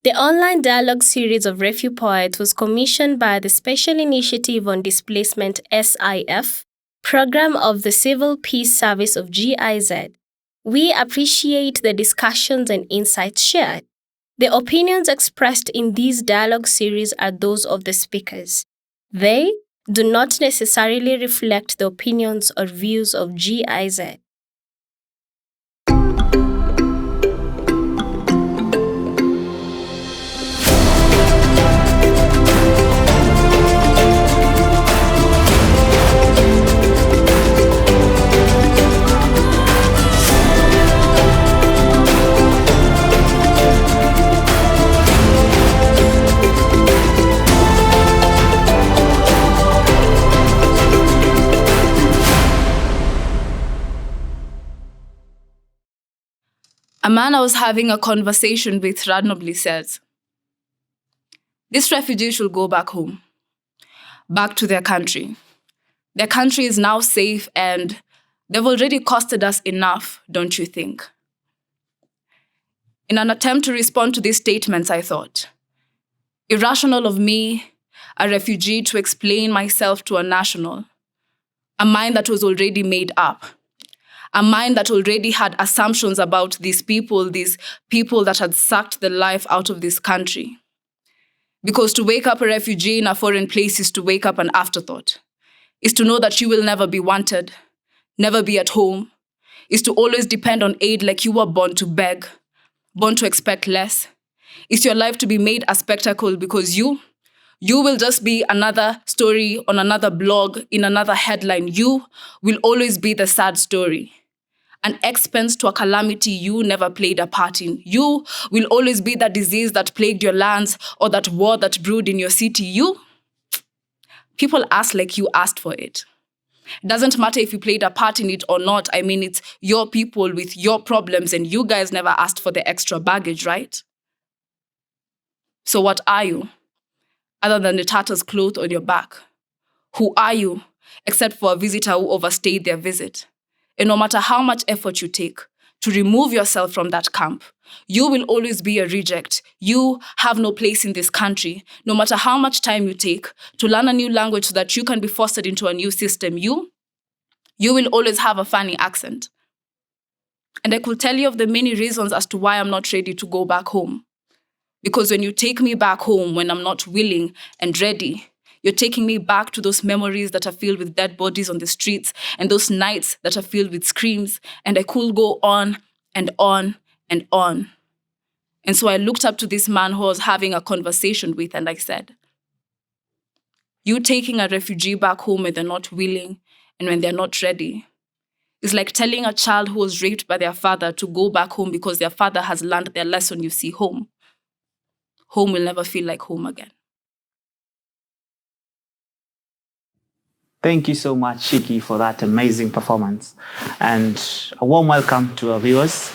The online dialogue series of Refugee Poets was commissioned by the Special Initiative on Displacement SIF program of the Civil Peace Service of GIZ. We appreciate the discussions and insights shared. The opinions expressed in these dialogue series are those of the speakers. They do not necessarily reflect the opinions or views of GIZ. A man I was having a conversation with randomly says, "This refugee should go back home, back to their country. Their country is now safe and they've already costed us enough, don't you think?" In an attempt to respond to these statements, I thought, irrational of me, a refugee, to explain myself to a national, a mind that was already made up. A mind that already had assumptions about these people that had sucked the life out of this country. Because to wake up a refugee in a foreign place is to wake up an afterthought, is to know that you will never be wanted, never be at home, is to always depend on aid like you were born to beg, born to expect less. Is your life to be made a spectacle because you will just be another story on another blog, in another headline. You will always be the sad story. An expense to a calamity you never played a part in. You will always be that disease that plagued your lands or that war that brewed in your city. People ask like you asked for it. It doesn't matter if you played a part in it or not. I mean, it's your people with your problems and you guys never asked for the extra baggage, right? So what are you, other than the tattered cloth on your back? Who are you, except for a visitor who overstayed their visit? And no matter how much effort you take to remove yourself from that camp, you will always be a reject. You have no place in this country. No matter how much time you take to learn a new language so that you can be fostered into a new system, you will always have a funny accent. And I could tell you of the many reasons as to why I'm not ready to go back home. Because when you take me back home when I'm not willing and ready, you're taking me back to those memories that are filled with dead bodies on the streets and those nights that are filled with screams. And I could go on and on and on. And so I looked up to this man who I was having a conversation with and I said, you taking a refugee back home when they're not willing and when they're not ready is like telling a child who was raped by their father to go back home because their father has learned their lesson. You see, home will never feel like home again. Thank you so much, Shiki, for that amazing performance. And a warm welcome to our viewers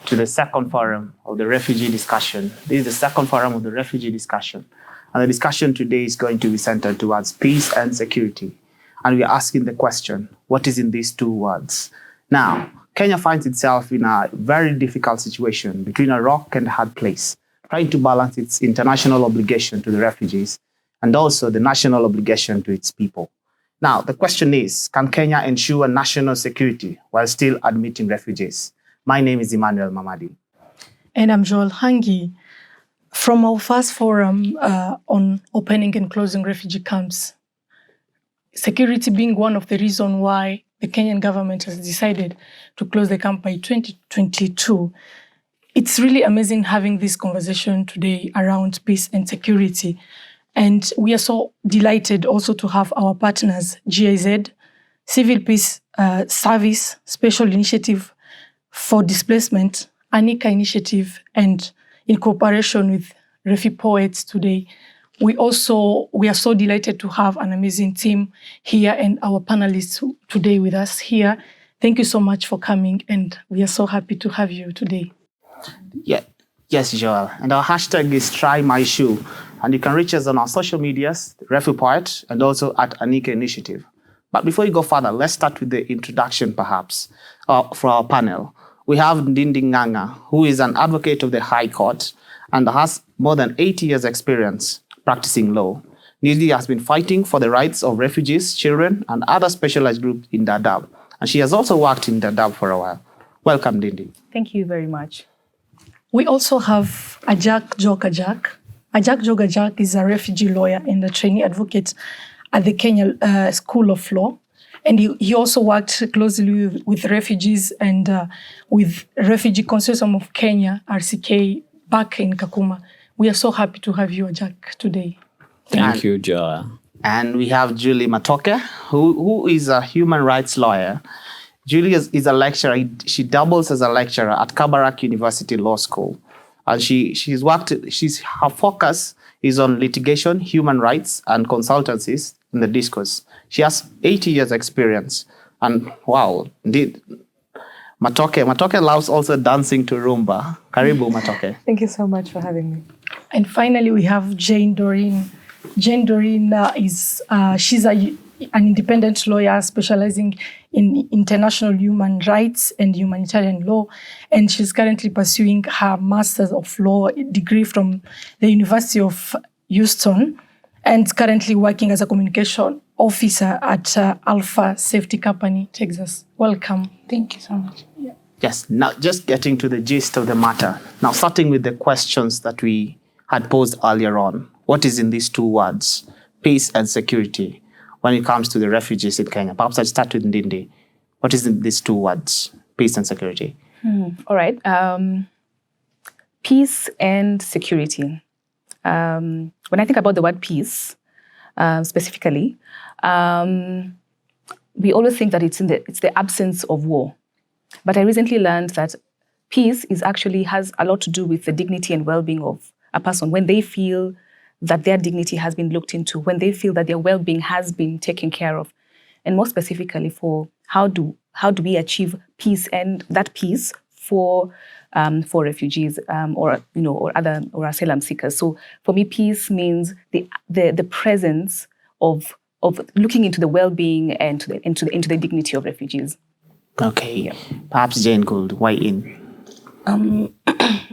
to the second forum of the refugee discussion. This is the second forum of the refugee discussion. And the discussion today is going to be centered towards peace and security. And we are asking the question, what is in these two words? Now, Kenya finds itself in a very difficult situation between a rock and a hard place, trying to balance its international obligation to the refugees and also the national obligation to its people. Now, the question is, can Kenya ensure national security while still admitting refugees? My name is Emmanuel Mamadi. And I'm Joelle Hangi. From our first forum on opening and closing refugee camps, security being one of the reasons why the Kenyan government has decided to close the camp by 2022, it's really amazing having this conversation today around peace and security. And we are so delighted also to have our partners, GIZ, Civil Peace Service, Special Initiative for Displacement, Anika Initiative, and in cooperation with Refugee Poets today. We are so delighted to have an amazing team here and our panelists today with us here. Thank you so much for coming, and we are so happy to have you today. Yeah. Yes, Joelle. And our hashtag is #TryMyShoe. And you can reach us on our social medias, Refugee Poet, and also at Anika Initiative. But before you go further, let's start with the introduction, perhaps, for our panel. We have Ndindi Nganga, who is an advocate of the High Court and has more than 80 years experience practicing law. Ndindi has been fighting for the rights of refugees, children, and other specialized groups in Dadaab. And she has also worked in Dadaab for a while. Welcome, Ndindi. Thank you very much. We also have Ajak Jok Ajak. Ajak Jok Ajak is a refugee lawyer and a trainee advocate at the Kenya School of Law. And he also worked closely with refugees and with Refugee Consortium of Kenya, RCK, back in Kakuma. We are so happy to have you, Ajak, today. Thank you, Joelle. And we have Julie Matoke, who is a human rights lawyer. Julie is a lecturer. She doubles as a lecturer at Kabarak University Law School. And her focus is on litigation, human rights, and consultancies in the discourse. She has 80 years experience. And wow, indeed, Matoke loves also dancing to rumba. Karibu, Matoke. Thank you so much for having me. And finally, we have Jayne Doreen. Jayne Doreen she's an independent lawyer specializing in international human rights and humanitarian law. And she's currently pursuing her Master's of Law degree from the University of Houston and currently working as a communication officer at Alpha Safety Company, Texas. Welcome. Thank you so much. Yeah. Yes, now just getting to the gist of the matter. Now starting with the questions that we had posed earlier on. What is in these two words, peace and security, when it comes to the refugees in Kenya? Perhaps I'll start with Ndindi. What is in these two words, peace and security? All right. Peace and security. When I think about the word peace, specifically, we always think that it's the absence of war. But I recently learned that peace has a lot to do with the dignity and well-being of a person when they feel that their dignity has been looked into, when they feel that their well-being has been taken care of, and more specifically for how do we achieve peace and that peace for refugees or asylum seekers. So for me, peace means the presence of looking into the well-being and into the dignity of refugees. Okay, yeah. Perhaps Jayne could weigh in.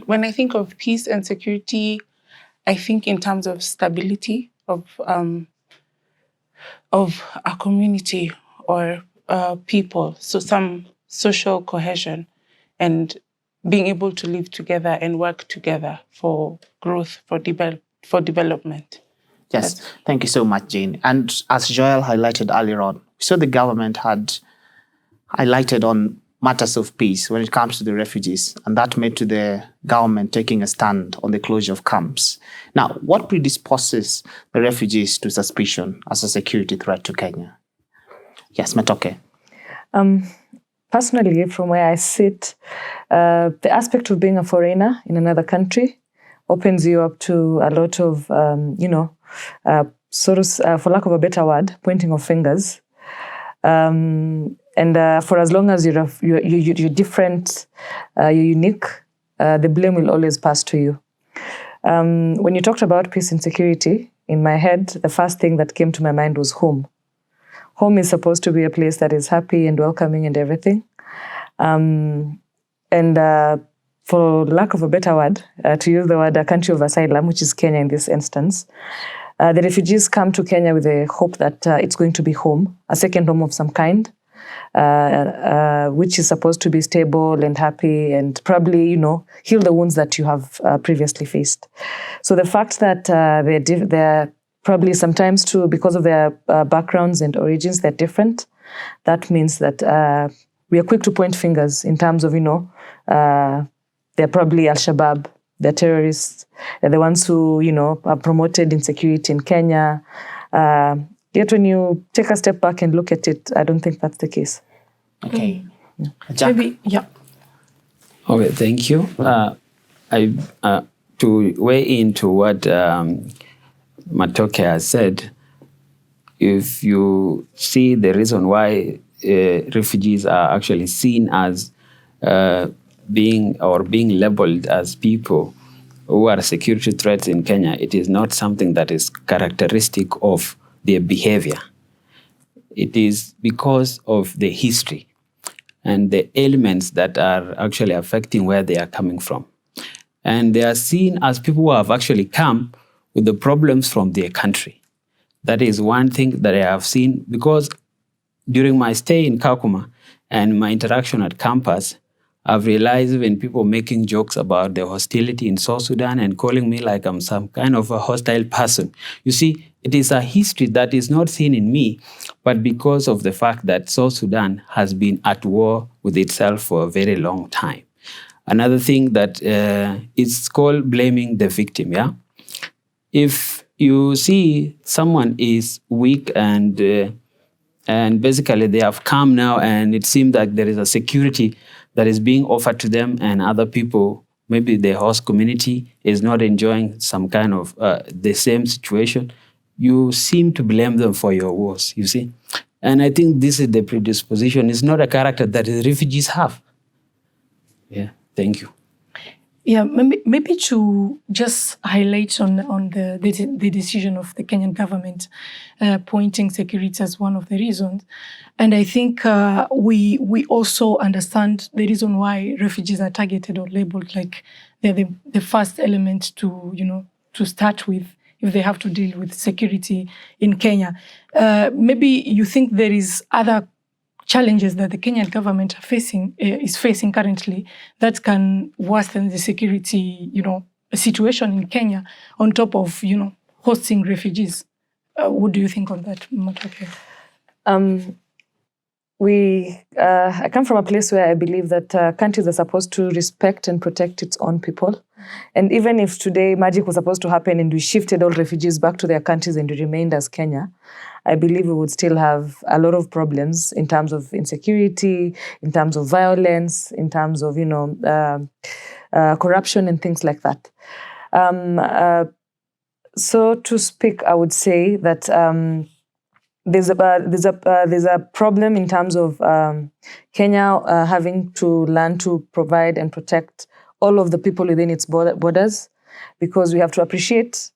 When I think of peace and security, I think in terms of stability of a community or people, so some social cohesion and being able to live together and work together for growth, for development. Yes, thank you so much, Jayne. And as Joelle highlighted earlier on, so the government had highlighted on matters of peace when it comes to the refugees, and that led to the government taking a stand on the closure of camps. Now, what predisposes the refugees to suspicion as a security threat to Kenya? Yes, Matoke. Personally, from where I sit, the aspect of being a foreigner in another country opens you up to a lot of, for lack of a better word, pointing of fingers. And for as long as you're different, you're unique, the blame will always pass to you. When you talked about peace and security, in my head, the first thing that came to my mind was home. Home is supposed to be a place that is happy and welcoming and everything. For lack of a better word, to use the word a country of asylum, which is Kenya in this instance, the refugees come to Kenya with the hope that it's going to be home, a second home of some kind, which is supposed to be stable and happy and probably, heal the wounds that you have previously faced. So the fact that they're probably sometimes too, because of their backgrounds and origins, they're different, that means that we are quick to point fingers in terms of, they're probably Al-Shabaab, they're terrorists, they're the ones who, are promoted insecurity in Kenya. Yet when you take a step back and look at it, I don't think that's the case. Okay. Jack. Maybe, yeah. Okay, thank you. To weigh into what Matoke has said, if you see the reason why refugees are actually seen as being labeled as people who are security threats in Kenya, it is not something that is characteristic of their behavior. It is because of the history and the elements that are actually affecting where they are coming from. And they are seen as people who have actually come with the problems from their country. That is one thing that I have seen, because during my stay in Kakuma and my interaction at campus, I've realized even people making jokes about the hostility in South Sudan and calling me like I'm some kind of a hostile person. You see, it is a history that is not seen in me, but because of the fact that South Sudan has been at war with itself for a very long time. Another thing that is called blaming the victim, yeah? If you see someone is weak and basically they have come now and it seems that there is a security that is being offered to them, and other people, maybe the host community, is not enjoying some kind of the same situation, you seem to blame them for your woes, you see? And I think this is the predisposition. It's not a character that the refugees have. Yeah, thank you. Yeah, maybe to just highlight on the decision of the Kenyan government pointing security as one of the reasons. And I think we also understand the reason why refugees are targeted or labeled like they're the first element to start with if they have to deal with security in Kenya. Maybe you think there is other challenges that the Kenyan government is facing currently that can worsen the security, situation in Kenya on top of, hosting refugees. What do you think on that, Matoke? I come from a place where I believe that countries are supposed to respect and protect its own people. And even if today magic was supposed to happen and we shifted all refugees back to their countries and we remained as Kenya, I believe we would still have a lot of problems in terms of insecurity, in terms of violence, in terms of, corruption and things like that. So to speak, I would say that there's a problem in terms of Kenya having to learn to provide and protect all of the people within its borders, because we have to appreciate,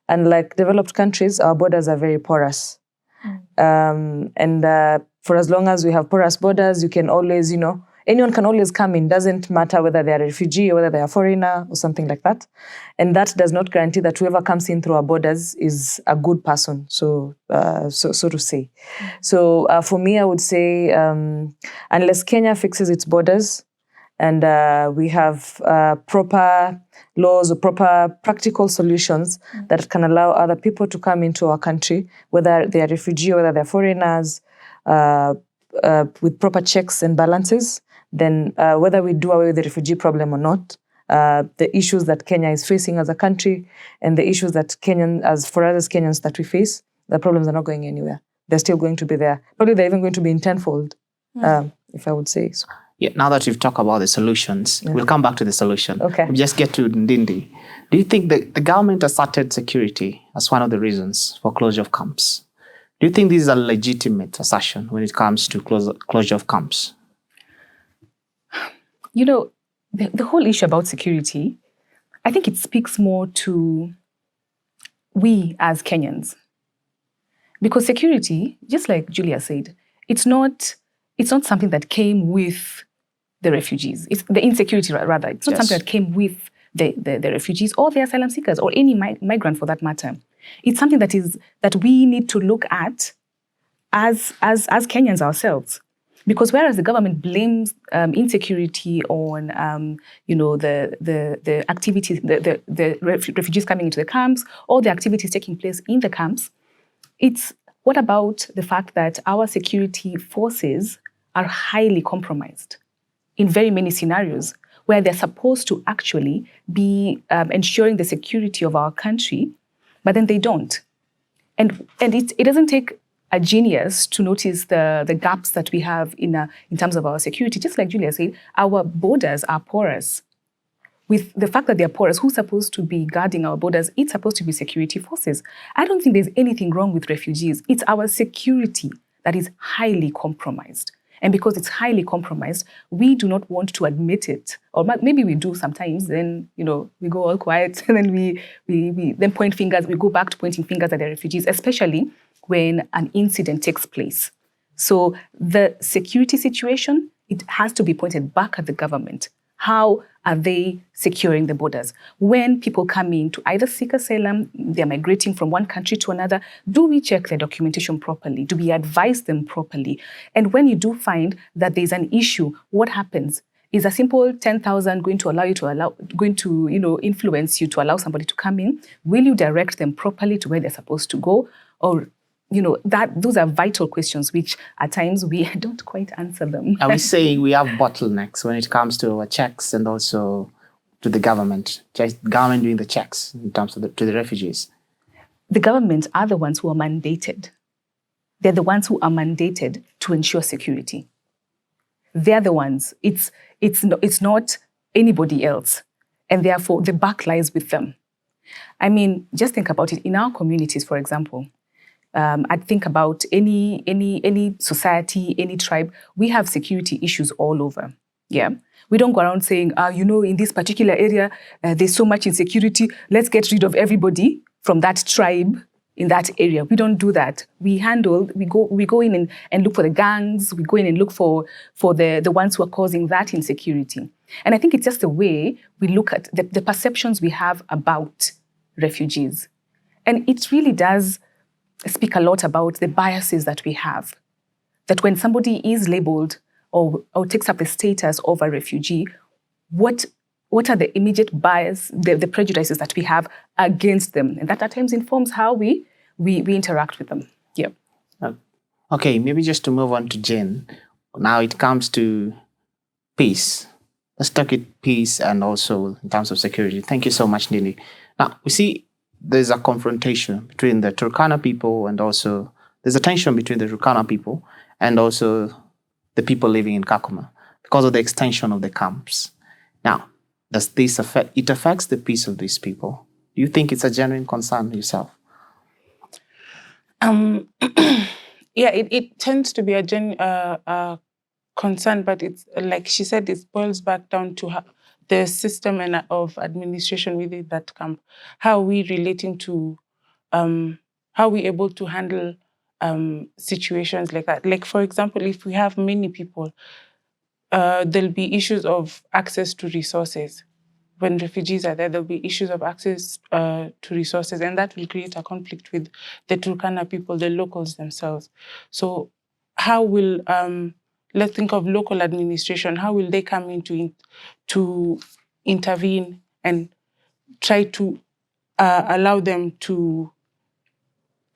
unlike developed countries, our borders are very porous. For as long as we have porous borders, you can always, anyone can always come in. Doesn't matter whether they are a refugee or whether they are a foreigner or something like that. And that does not guarantee that whoever comes in through our borders is a good person, so to say. So for me, I would say unless Kenya fixes its borders and we have proper laws or proper practical solutions that can allow other people to come into our country, whether they are refugee or whether they're foreigners, with proper checks and balances, then whether we do away with the refugee problem or not, the issues that Kenya is facing as a country and the issues that for us as Kenyans that we face, the problems are not going anywhere. They're still going to be there. Probably they're even going to be in tenfold, if I would say so. Yeah, now that we've talked about the solutions, we'll come back to the solution. Okay. We'll just get to Ndindi. Do you think the government asserted security as one of the reasons for closure of camps? Do you think this is a legitimate assertion when it comes to closure of camps? The whole issue about security, I think it speaks more to we as Kenyans. Because security, just like Julia said, it's not something that came with the refugees. It's the insecurity, rather. It's not something that came with the refugees or the asylum seekers or any migrant for that matter. It's something that we need to look at as Kenyans ourselves. Because whereas the government blames insecurity on the activities, the refugees coming into the camps, or the activities taking place in the camps, it's what about the fact that our security forces are highly compromised in very many scenarios where they're supposed to actually be ensuring the security of our country, but then they don't. And it doesn't take a genius to notice the gaps that we have in terms of our security. Just like Julia said, our borders are porous. With the fact that they're porous, who's supposed to be guarding our borders? It's supposed to be security forces. I don't think there's anything wrong with refugees. It's our security that is highly compromised. And because it's highly compromised, we do not want to admit it. Or maybe we do sometimes, then, we go all quiet and then we then point fingers. We go back to pointing fingers at the refugees, especially when an incident takes place. So the security situation, it has to be pointed back at the government. How are they securing the borders? When people come in to either seek asylum, they're migrating from one country to another, do we check their documentation properly? Do we advise them properly? And when you do find that there's an issue, what happens? Is a simple 10,000 going to influence you to allow somebody to come in? Will you direct them properly to where they're supposed to go? Or those are vital questions which at times we don't quite answer them. Are we saying we have bottlenecks when it comes to our checks and also to the government? Just government doing the checks in terms of to the refugees? The government are the ones who are mandated. They're the ones who are mandated to ensure security. They're the ones. It's not anybody else. And therefore, the buck lies with them. I mean, just think about it. In our communities, for example, I'd think about any society, any tribe, we have security issues all over. Yeah. We don't go around saying, in this particular area, there's so much insecurity, let's get rid of everybody from that tribe in that area. We don't do that. We go in and look for the gangs, we go in and look for the ones who are causing that insecurity. And I think it's just the way we look at the perceptions we have about refugees. And it really does speak a lot about the biases that we have. That when somebody is labeled or takes up the status of a refugee, what are the immediate bias, the prejudices that we have against them? And that at times informs how we interact with them. Yeah. Okay, maybe just to move on to Jayne. Now it comes to peace. Let's talk it peace and also in terms of security. Thank you so much, Ndindi. Now, we see there's a confrontation between the Turkana people and also there's a tension between the Turkana people and also the people living in Kakuma because of the extension of the camps. Now, does this affects the peace of these people? Do you think it's a genuine concern yourself? Yeah, it tends to be a concern, but it's like she said, it boils back down to the system of administration within that camp. How are we relating to, how are we able to handle situations like that? Like, for example, if we have many people, there'll be issues of access to resources. When refugees are there, there'll be issues of access to resources, and that will create a conflict with the Turkana people, the locals themselves. So how will, let's think of local administration, how will they come in to intervene and try to allow them to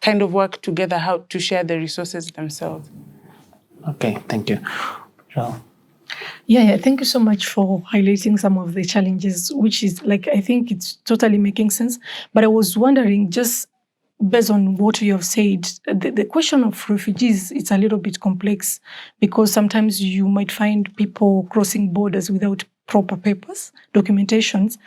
kind of work together, how to share the resources themselves? Okay, thank you. Joelle? Yeah, thank you so much for highlighting some of the challenges, which is I think it's totally making sense. But I was wondering, just based on what you have said, the question of refugees, it's a little bit complex because sometimes you might find people crossing borders without proper papers, documentations,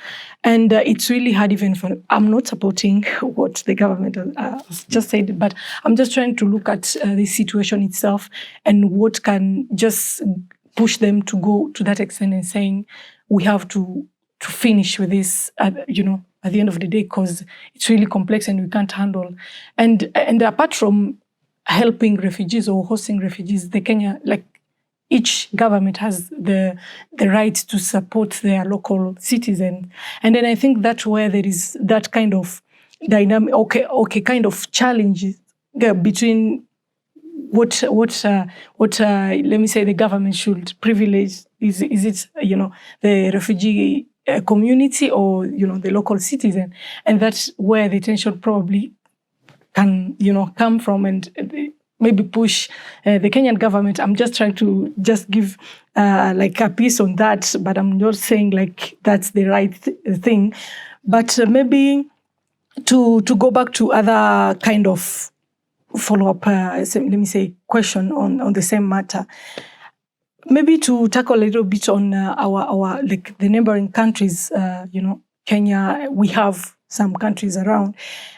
and it's really hard even for, I'm not supporting what the government has just said, but I'm just trying to look at the situation itself and what can just push them to go to that extent and saying we have to finish with this, at the end of the day, because it's really complex and we can't handle. And apart from helping refugees or hosting refugees, the Kenya, each government has the right to support their local citizens. And then I think that's where there is that kind of dynamic, kind of challenges between what let me say the government should privilege. Is it the refugee community or the local citizen, and that's where the tension probably can come from and maybe push the Kenyan government. I'm just trying to give a piece on that, but I'm not saying that's the right thing. But maybe to go back to other kind of follow-up, let me say, question on the same matter. Maybe to tackle a little bit on our the neighboring countries, Kenya, we have some countries around.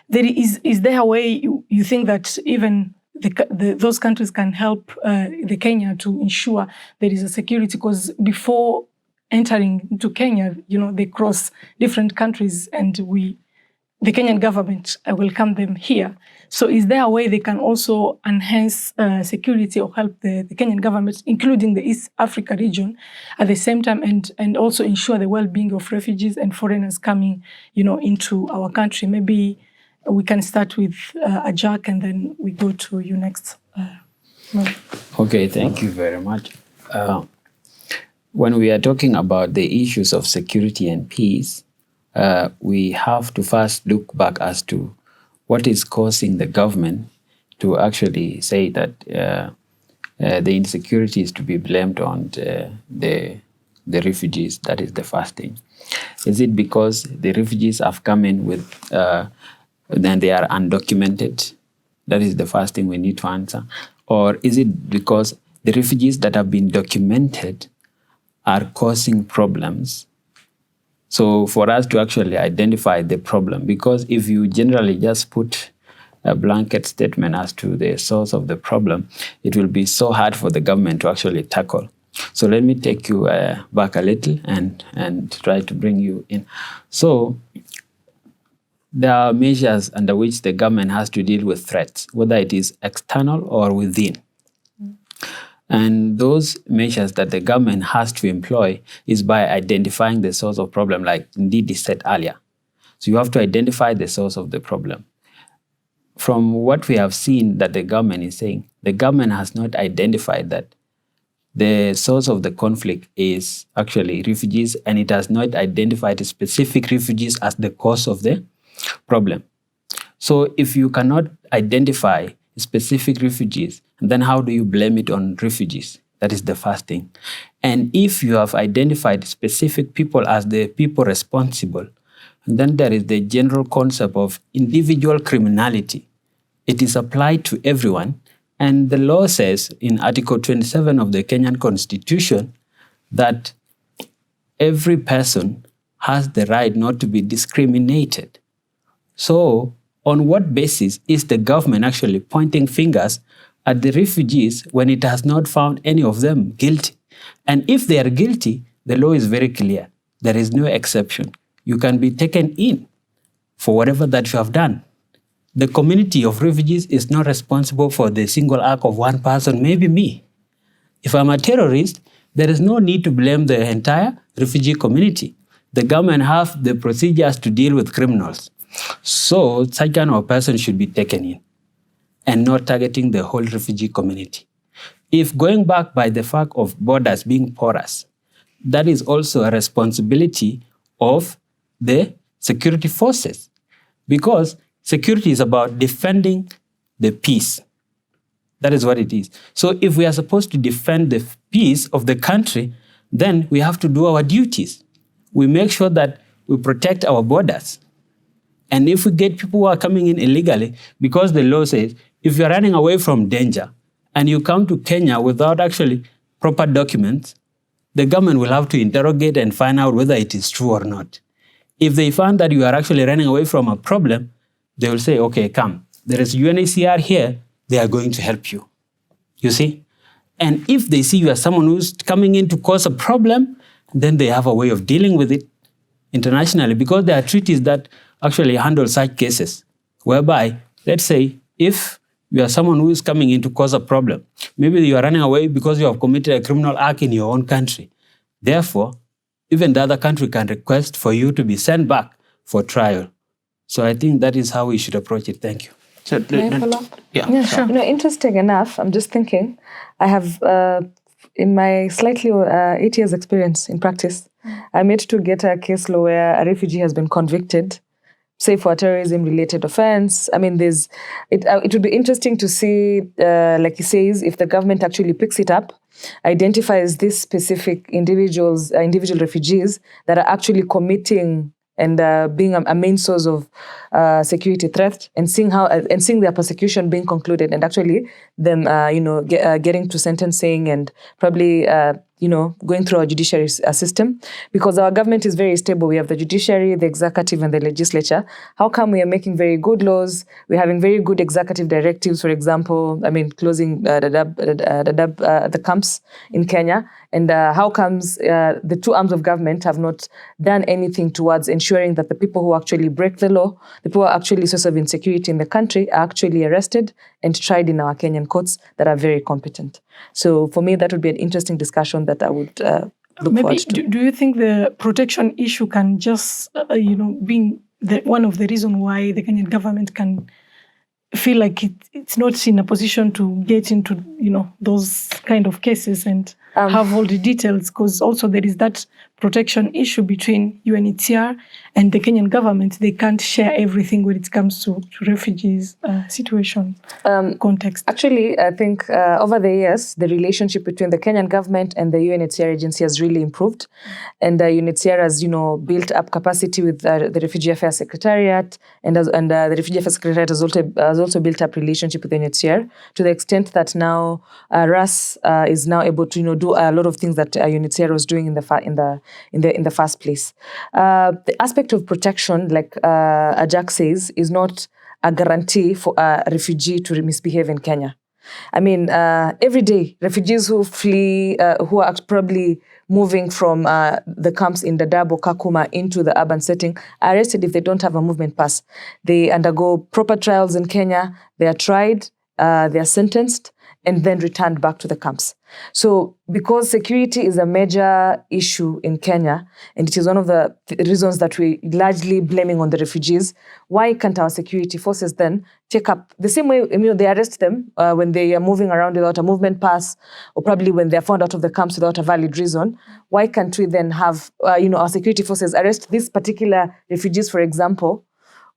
Is there a way you think that even those countries can help the Kenya to ensure there is a security? Because before entering into Kenya, they cross different countries, and we the Kenyan government welcome them here. So is there a way they can also enhance security or help the Kenyan government, including the East Africa region, at the same time, and also ensure the well-being of refugees and foreigners coming, into our country? Maybe we can start with Ajak, and then we go to you next. Okay, thank you very much. When we are talking about the issues of security and peace, we have to first look back as to what is causing the government to actually say that the insecurity is to be blamed on the refugees. That is the first thing. Is it because the refugees have come in with, then they are undocumented? That is the first thing we need to answer. Or is it because the refugees that have been documented are causing problems? So for us to actually identify the problem, because if you generally just put a blanket statement as to the source of the problem, it will be so hard for the government to actually tackle. So let me take you back a little and try to bring you in. So there are measures under which the government has to deal with threats, whether it is external or within. And those measures that the government has to employ is by identifying the source of problem, like Ndindi said earlier. So you have to identify the source of the problem. From what we have seen that the government is saying, the government has not identified that the source of the conflict is actually refugees, and it has not identified specific refugees as the cause of the problem. So if you cannot identify specific refugees, then how do you blame it on refugees? That is the first thing. And if you have identified specific people as the people responsible, then there is the general concept of individual criminality. It is applied to everyone. And the law says in Article 27 of the Kenyan Constitution that every person has the right not to be discriminated. So on what basis is the government actually pointing fingers at the refugees when it has not found any of them guilty? And if they are guilty, the law is very clear. There is no exception. You can be taken in for whatever that you have done. The community of refugees is not responsible for the single act of one person, maybe me. If I'm a terrorist, there is no need to blame the entire refugee community. The government have the procedures to deal with criminals. So such kind of person should be taken in and not targeting the whole refugee community. If going back by the fact of borders being porous, that is also a responsibility of the security forces, because security is about defending the peace. That is what it is. So if we are supposed to defend the peace of the country, then we have to do our duties. We make sure that we protect our borders. And if we get people who are coming in illegally, because the law says, if you're running away from danger and you come to Kenya without actually proper documents, the government will have to interrogate and find out whether it is true or not. If they find that you are actually running away from a problem, they will say, okay, come. There is UNHCR here. They are going to help you. You see? And if they see you as someone who's coming in to cause a problem, then they have a way of dealing with it internationally, because there are treaties that actually handle such cases, whereby, let's say, if you are someone who is coming in to cause a problem, maybe you are running away because you have committed a criminal act in your own country. Therefore, even the other country can request for you to be sent back for trial. So I think that is how we should approach it. Thank you. So, Can I follow up? Yeah, sure. Interesting enough, I'm just thinking, I have, in my slightly 8 years experience in practice, I made to get a case law where a refugee has been convicted, say for a terrorism-related offense. I mean, it would be interesting to see, like he says, if the government actually picks it up, identifies these specific individual refugees that are actually committing and being a main source of security threat, and seeing their persecution being concluded, and actually them, getting to sentencing and probably going through our judiciary system, because our government is very stable. We have the judiciary, the executive, and the legislature. How come we are making very good laws? We're having very good executive directives, for example, closing the camps in Kenya. And how comes the two arms of government have not done anything towards ensuring that the people who actually break the law, the people who are actually source of insecurity in the country, are actually arrested and tried in our Kenyan courts that are very competent? So for me, that would be an interesting discussion that I would look forward to. Do you think the protection issue can just, being one of the reasons why the Kenyan government can feel like it's not in a position to get into, those kind of cases and have all the details? Because also there is that protection issue between UNHCR and the Kenyan government. They can't share everything when it comes to refugees situation context. Actually, I think over the years, the relationship between the Kenyan government and the UNHCR agency has really improved. And UNHCR has, built up capacity with the Refugee Affairs Secretariat, and the Refugee Affairs Secretariat has also built up relationship with UNHCR to the extent that now RAS is now able to, do a lot of things that UNHCR was doing in the first place. The aspect of protection, like Ajak says, is not a guarantee for a refugee to misbehave in Kenya. Every day, refugees who flee, who are probably moving from the camps in Dadaab or Kakuma into the urban setting, are arrested if they don't have a movement pass. They undergo proper trials in Kenya, they are tried, they are sentenced, and then returned back to the camps. So because security is a major issue in Kenya, and it is one of the reasons that we largely blaming on the refugees, why can't our security forces then take up the same way, they arrest them when they are moving around without a movement pass, or probably when they're found out of the camps without a valid reason? Why can't we then have, our security forces arrest these particular refugees, for example,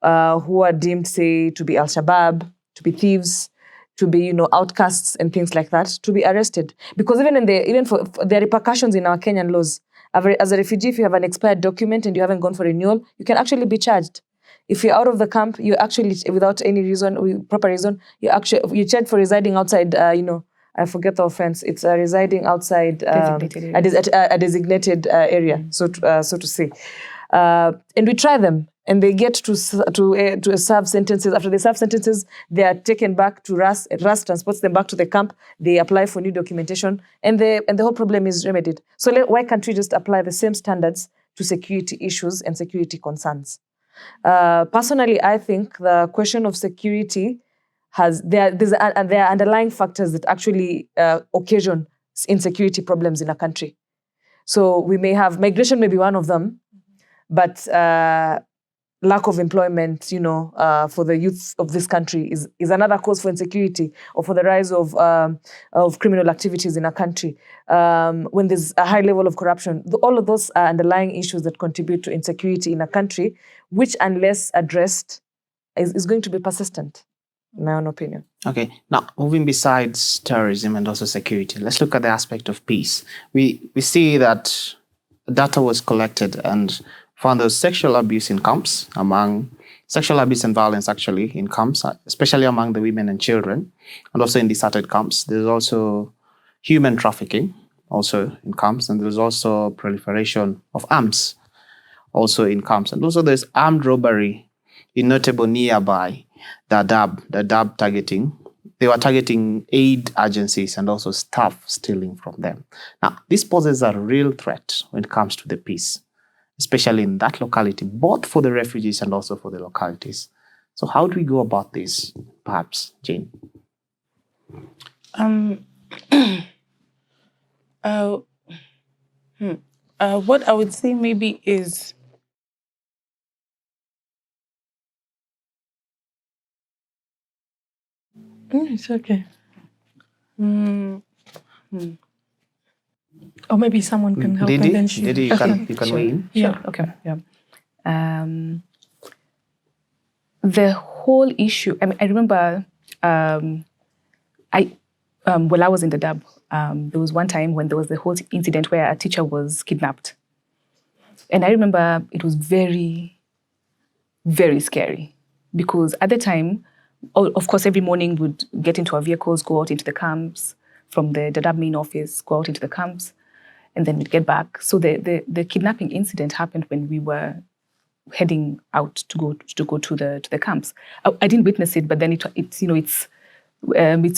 who are deemed, say, to be Al-Shabaab, to be thieves, to be, outcasts and things like that, to be arrested? Because even for the repercussions in our Kenyan laws, as a refugee, if you have an expired document and you haven't gone for renewal, you can actually be charged. If you're out of the camp, you actually, without any reason, proper reason, you're charged for residing outside, I forget the offense. It's residing outside a designated area, so to say. And we try them, and they get to serve sentences. After they serve sentences, they are taken back to RAS. RAS transports them back to the camp. They apply for new documentation, and the whole problem is remedied. So why can't we just apply the same standards to security issues and security concerns? Personally, I think the question of security there are underlying factors that actually occasion insecurity problems in a country. So we may have migration, may be one of them, but lack of employment, for the youth of this country is another cause for insecurity, or for the rise of criminal activities in a country. When there's a high level of corruption, all of those are underlying issues that contribute to insecurity in a country, which, unless addressed, is going to be persistent, in my own opinion. Okay, now moving besides terrorism and also security, let's look at the aspect of peace. We see that data was collected and found there was sexual abuse in camps, sexual abuse and violence actually in camps, especially among the women and children, and also in deserted camps. There's also human trafficking also in camps, and there's also proliferation of arms also in camps. And also there's armed robbery in notable nearby Dadaab targeting. They were targeting aid agencies and also staff stealing from them. Now, this poses a real threat when it comes to the peace, especially in that locality, both for the refugees and also for the localities. So how do we go about this, perhaps, Jayne? What I would say maybe is it's okay. Or maybe someone can help. Ndindi, you can weigh in. Yeah. Okay. Yeah. The whole issue. I remember. While I was in the Dadaab, there was one time when there was the whole incident where a teacher was kidnapped, and I remember it was very, very scary, because at the time, of course, every morning we'd get into our vehicles, go out into the camps from the Dadaab main office, go out into the camps. and then we'd get back. So the kidnapping incident happened when we were heading out to go to the camps. I didn't witness it, but then it's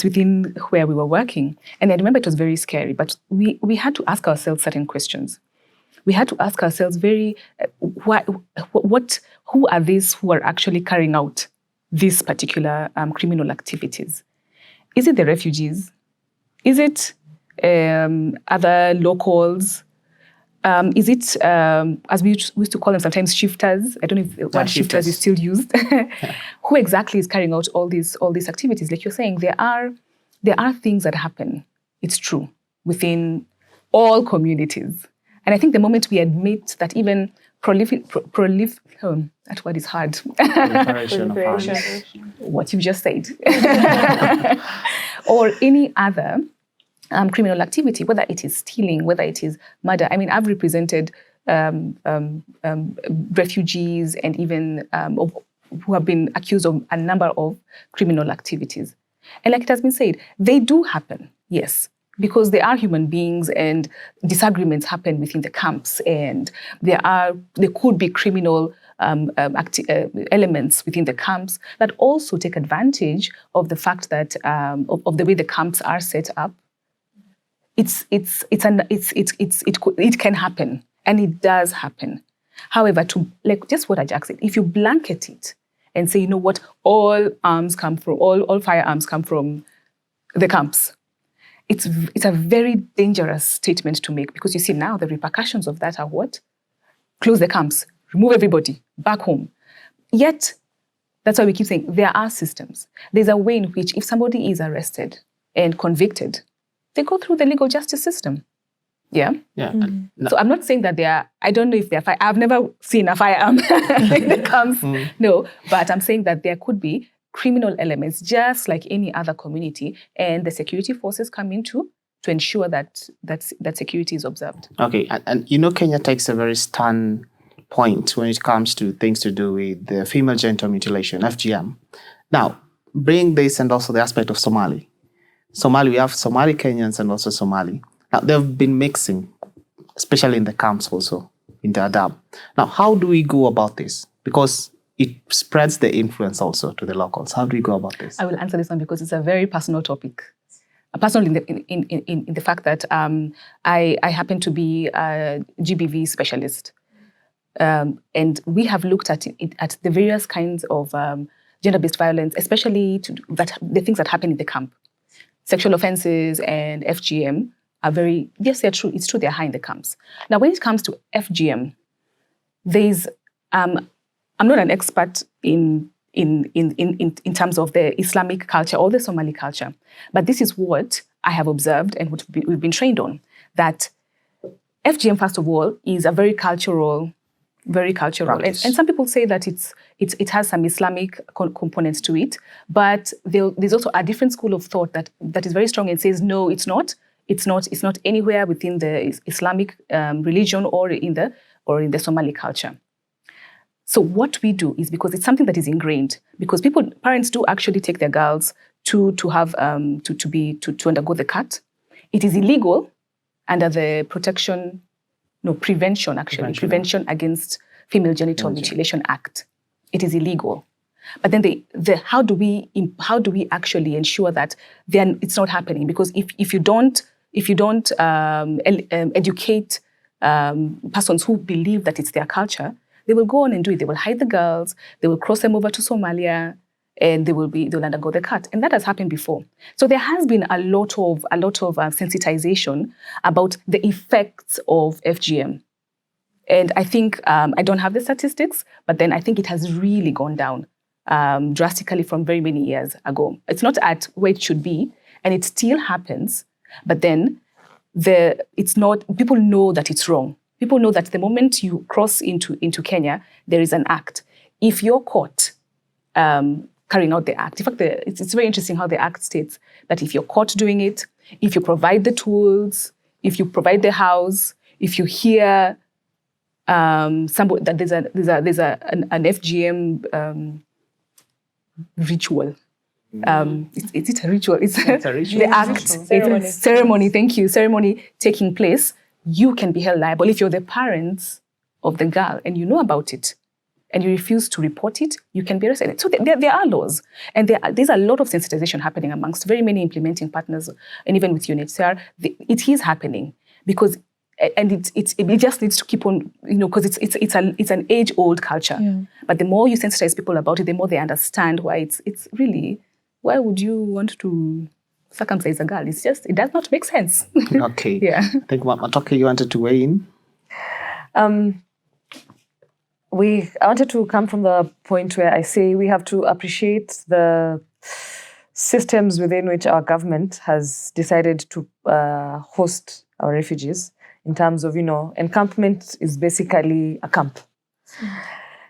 within where we were working, and I remember it was very scary. But we had to ask ourselves certain questions. We had to ask ourselves who are these who are actually carrying out these particular criminal activities? Is it the refugees? Is it other locals? Is it, as we used to call them sometimes, shifters? I don't know if the word shifters is still used. Who exactly is carrying out all these activities? Like you're saying, there are things that happen, it's true, within all communities. And I think the moment we admit that even that word is hard. Proliferation of arms. What you just said. Or any other criminal activity, whether it is stealing, whether it is murder. I mean, I've represented refugees and even who have been accused of a number of criminal activities. And like it has been said, they do happen, yes, because they are human beings and disagreements happen within the camps, and there could be criminal elements within the camps that also take advantage of the fact that of the way the camps are set up. It can happen, and it does happen. However, just what Ajak said, if you blanket it and say, you know what, all firearms come from the camps, it's a very dangerous statement to make, because you see now the repercussions of that are what? Close the camps, remove everybody, back home. Yet, that's why we keep saying there are systems. There's a way in which if somebody is arrested and convicted, they go through the legal justice system. Yeah? Yeah. So I'm not saying that I don't know if they're I've never seen a firearm in the camps. No, but I'm saying that there could be criminal elements just like any other community, and the security forces come in to ensure that security is observed. Okay, and Kenya takes a very stern point when it comes to things to do with the female genital mutilation, FGM. Now, bring this and also the aspect of Somali. We have Somali Kenyans and also Somali. Now, they've been mixing, especially in the camps also, in the Dadaab. Now, how do we go about this? Because it spreads the influence also to the locals. How do we go about this? I will answer this one because it's a very personal topic. Personal in the fact that I happen to be a GBV specialist. And we have looked at the various kinds of gender-based violence, especially the things that happen in the camp. Sexual offenses and FGM are yes, they're true. It's true, they're high in the camps. Now, when it comes to FGM, I'm not an expert in terms of the Islamic culture or the Somali culture, but this is what I have observed and what we've been trained on, that FGM, first of all, is a very cultural. And some people say that it has some Islamic components to it, but there's also a different school of thought that is very strong and says, no, it's not. It's not anywhere within the Islamic religion or in the Somali culture. So what we do is, because it's something that is ingrained, because parents do actually take their girls to undergo the cut. It is illegal under the Prevention Against Female Genital Mutilation Act. It is illegal. But then how do we actually ensure that it's not happening? Because if you don't educate persons who believe that it's their culture, they will go on and do it. They will hide the girls, they will cross them over to Somalia, and they'll undergo the cut. And that has happened before. So there has been a lot of sensitization about the effects of FGM. And I think, I don't have the statistics, but then I think it has really gone down drastically from very many years ago. It's not at where it should be, and it still happens, but then people know that it's wrong. People know that the moment you cross into Kenya, there is an act. If you're caught carrying out the act, in fact, it's very interesting how the act states that if you're caught doing it, if you provide the tools, if you provide the house, if you hear somebody that there's an FGM ritual. It's a ritual. It's a ritual. The act. It's a ceremony. Thank you. Ceremony taking place. you can be held liable if you're the parents of the girl and you know about it and you refuse to report it, you can be arrested. So there are laws. And there's a lot of sensitization happening amongst very many implementing partners, and even with UNHCR. It is happening because, and it just needs to keep on, because it's an age-old culture. Yeah. But the more you sensitize people about it, the more they understand why it's really, why would you want to circumcise a girl? It does not make sense. Okay. Yeah. I think Matoke, you wanted to weigh in? I wanted to come from the point where I say we have to appreciate the systems within which our government has decided to host our refugees in terms of, encampment is basically a camp.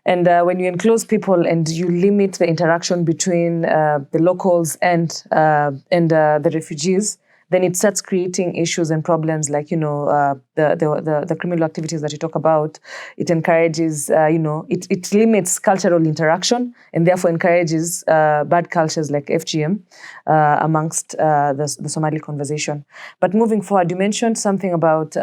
And when you enclose people and you limit the interaction between the locals and the refugees, then it starts creating issues and problems like, the criminal activities that you talk about. It encourages, it limits cultural interaction and therefore encourages bad cultures like FGM amongst the Somali conversation. But moving forward, you mentioned something about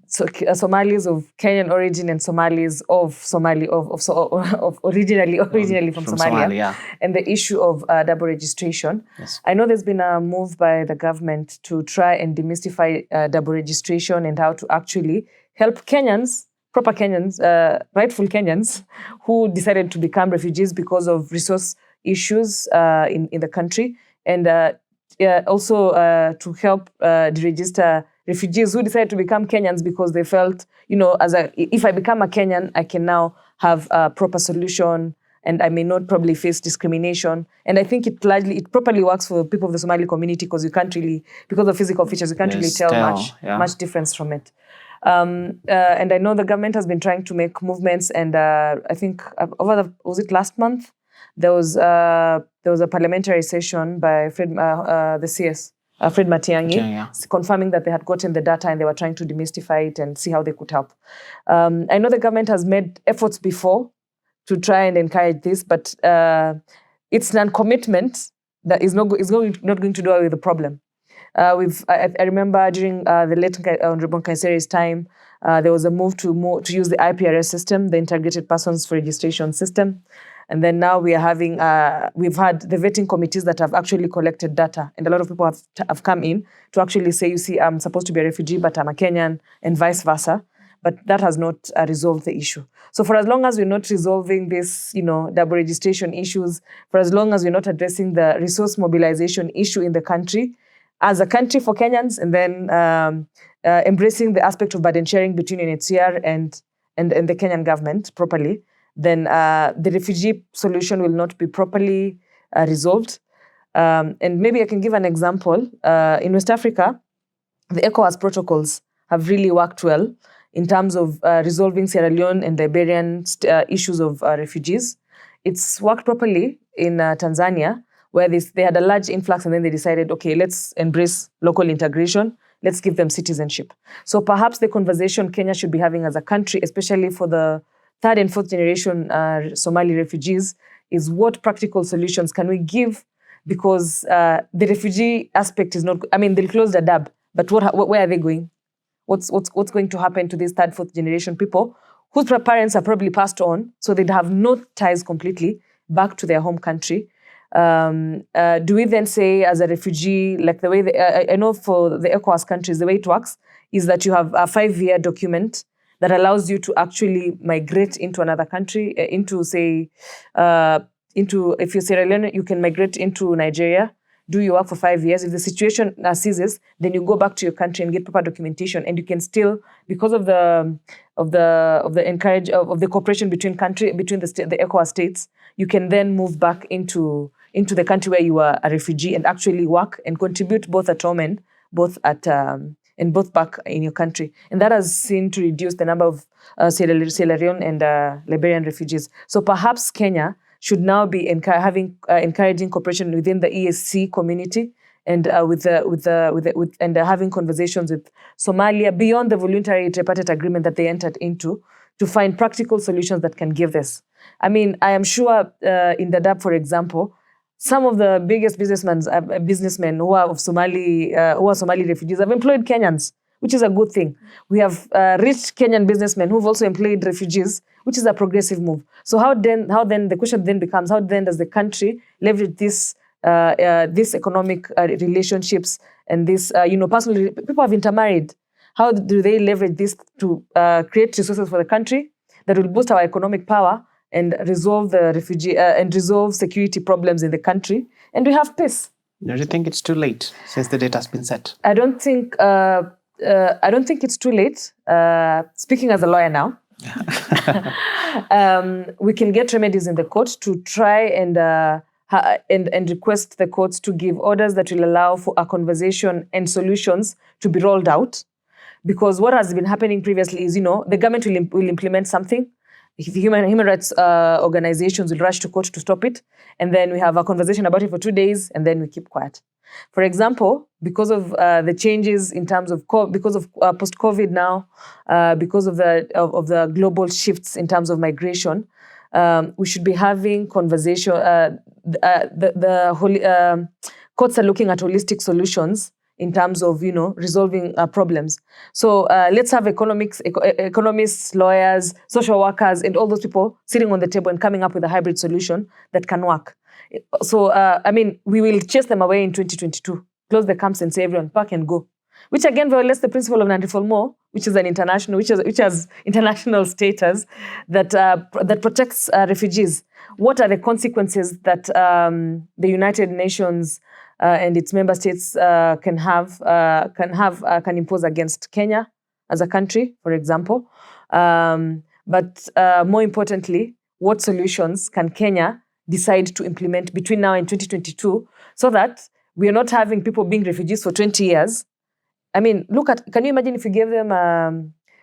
Somalis of Kenyan origin and Somalis originally from Somalia, yeah. And the issue of double registration. Yes. I know there's been a move by the government to try and demystify double registration and how to actually help Kenyans, proper Kenyans, rightful Kenyans, who decided to become refugees because of resource issues in the country, and also to help deregister refugees who decided to become Kenyans because they felt, if I become a Kenyan, I can now have a proper solution and I may not probably face discrimination. And I think it properly works for people of the Somali community because you can't really, because of physical features, you can't really tell much difference from it. And I know the government has been trying to make movements, and I think was it last month? There was a parliamentary session by the CS. Fred Matiang'i, confirming that they had gotten the data and they were trying to demystify it and see how they could help. I know the government has made efforts before to try and encourage this, but its non-commitment that is not going to do away with the problem. I remember during the late Honorable Kaiseri's time, there was a move to use the IPRS system, the Integrated Persons Registration System. And then now we've had the vetting committees that have actually collected data. And a lot of people have come in to actually say, you see, I'm supposed to be a refugee, but I'm a Kenyan, and vice versa. But that has not resolved the issue. So for as long as we're not resolving this, double registration issues, for as long as we're not addressing the resource mobilization issue in the country, as a country for Kenyans, and then embracing the aspect of burden sharing between UNHCR and the Kenyan government properly, then the refugee solution will not be properly resolved. And maybe I can give an example. In West Africa, the ECOWAS protocols have really worked well in terms of resolving Sierra Leone and Liberian issues of refugees. It's worked properly in Tanzania, where they had a large influx and then they decided, okay, let's embrace local integration. Let's give them citizenship. So perhaps the conversation Kenya should be having as a country, especially for the third and fourth generation Somali refugees, is what practical solutions can we give? Because the refugee aspect is not, they'll close the DAB, but where are they going? What's going to happen to these third, fourth generation people whose parents are probably passed on, so they'd have no ties completely back to their home country? Do we then say as a refugee, like the way, I know for the ECOWAS countries, the way it works is that you have a 5-year document that allows you to actually migrate into another country, if you're Sierra Leone, you can migrate into Nigeria, do your work for 5 years. If the situation ceases, then you go back to your country and get proper documentation, and you can still, because of the cooperation between the ECOWAS states, you can then move back into the country where you are a refugee and actually work and contribute both at home and both back in your country. And that has seen to reduce the number of Sierra Leone and Liberian refugees. So perhaps Kenya should now be encouraging cooperation within the ESC community and having conversations with Somalia beyond the voluntary tripartite agreement that they entered into to find practical solutions that can give this. I am sure in Dadaab, for example, some of the biggest businessmen who are Somali refugees have employed Kenyans, which is a good thing. We have rich Kenyan businessmen who've also employed refugees, which is a progressive move. So how then the question then becomes, how then does the country leverage this economic relationships and this, personally, people have intermarried. How do they leverage this to create resources for the country that will boost our economic power and resolve the refugee and resolve security problems in the country, and we have peace? Do you think it's too late since the date has been set? I don't think it's too late. Speaking as a lawyer now, we can get remedies in the court to try and request the courts to give orders that will allow for a conversation and solutions to be rolled out. Because what has been happening previously is, the government will implement something. Human rights organizations will rush to court to stop it. And then we have a conversation about it for 2 days, and then we keep quiet. For example, because of the changes in terms of post-COVID now, because of the global shifts in terms of migration, we should be having conversation. Courts are looking at holistic solutions in terms of resolving problems. So let's have economists, lawyers, social workers, and all those people sitting on the table and coming up with a hybrid solution that can work. So we will chase them away in 2022, close the camps and say everyone pack and go, which again violates the principle of non-refoulement, which has international status that protects refugees. What are the consequences that the United Nations and its member states can impose against Kenya as a country, for example? But more importantly, what solutions can Kenya decide to implement between now and 2022 so that we are not having people being refugees for 20 years? Can you imagine if you gave them,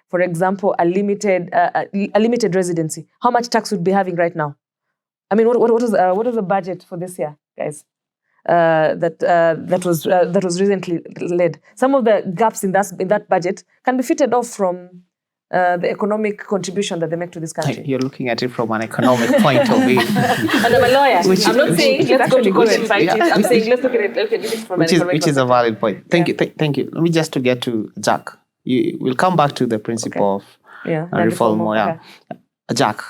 for example, a limited residency? How much tax would be having right now? What was the budget for this year, guys? That was recently led. Some of the gaps in that budget can be fitted off from the economic contribution that they make to this country. You're looking at it from an economic point of view. And I'm a lawyer. I'm not saying let's go to court and fight it. I'm saying let's look at it from an economic which is a valid point. Thank you. Thank you. Let me just to get to Ajak. We'll come back to the principle of reform. Ajak,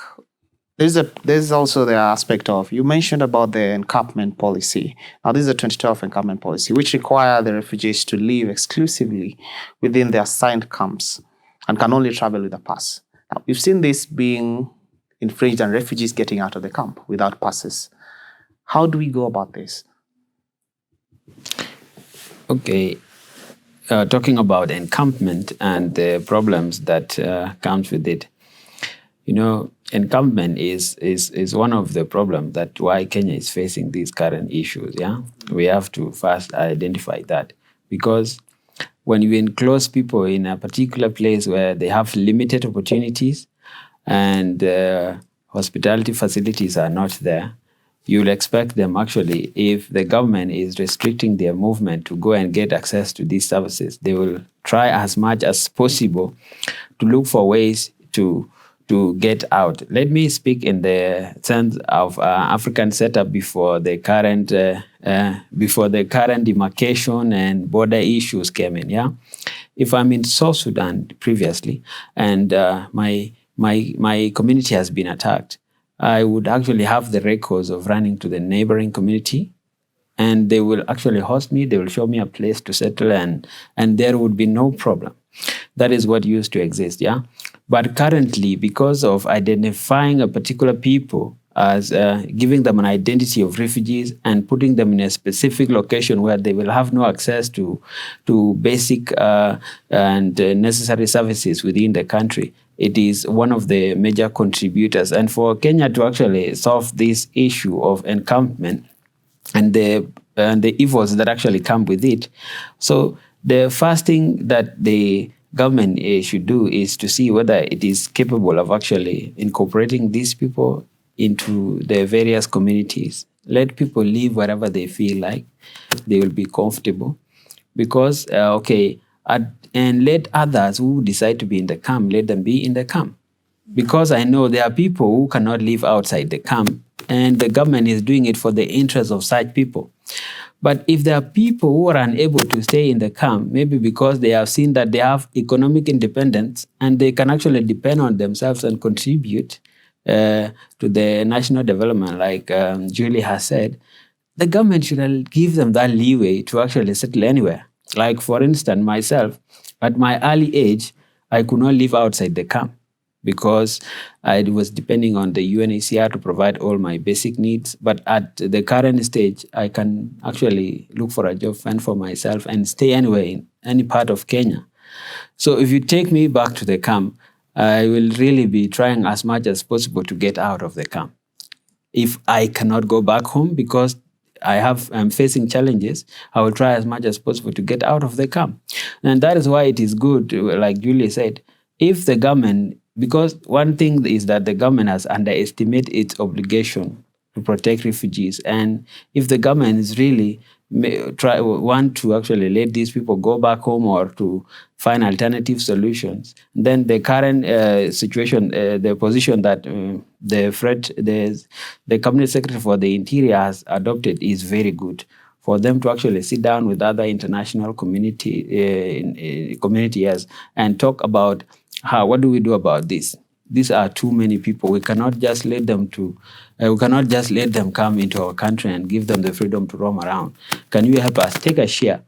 there's also the aspect of, you mentioned about the encampment policy. Now, this is a 2012 encampment policy, which require the refugees to live exclusively within their assigned camps and can only travel with a pass. Now, we've seen this being infringed and refugees getting out of the camp without passes. How do we go about this? Okay. Talking about encampment and the problems that comes with it. Encampment is one of the problems that why Kenya is facing these current issues. Yeah, we have to first identify that, because when you enclose people in a particular place where they have limited opportunities and hospitality facilities are not there, you'll expect them actually, if the government is restricting their movement to go and get access to these services, they will try as much as possible to look for ways to get out. Let me speak in the sense of African setup before the current demarcation and border issues came in. Yeah, if I'm in South Sudan previously and my community has been attacked, I would actually have the records of running to the neighboring community, and they will actually host me. They will show me a place to settle, and there would be no problem. That is what used to exist, yeah? But currently, because of identifying a particular people as giving them an identity of refugees and putting them in a specific location where they will have no access to basic and necessary services within the country, it is one of the major contributors. And for Kenya to actually solve this issue of encampment and the evils that actually come with it, so the first thing that the government should do is to see whether it is capable of actually incorporating these people into the various communities. Let people live wherever they feel like they will be comfortable. Because, and let others who decide to be in the camp, let them be in the camp. Because I know there are people who cannot live outside the camp and the government is doing it for the interest of such people. But if there are people who are unable to stay in the camp, maybe because they have seen that they have economic independence and they can actually depend on themselves and contribute to the national development, like Julie has said, the government should give them that leeway to actually settle anywhere. Like, for instance, myself, at my early age, I could not live outside the camp because I was depending on the UNHCR to provide all my basic needs. But at the current stage, I can actually look for a job, fend for myself, and stay anywhere in any part of Kenya. So if you take me back to the camp, I will really be trying as much as possible to get out of the camp. If I cannot go back home because I'm facing challenges, I will try as much as possible to get out of the camp. And that is why it is good, like Julie said, if the government, because one thing is that the government has underestimated its obligation to protect refugees. And if the government is really want to actually let these people go back home or to find alternative solutions, then the current situation, the position that the Cabinet Secretary for the Interior has adopted is very good. For them to actually sit down with other international communities and talk about what do we do about this. These are too many people. We cannot just let them come into our country and give them the freedom to roam around. Can you help us take a share?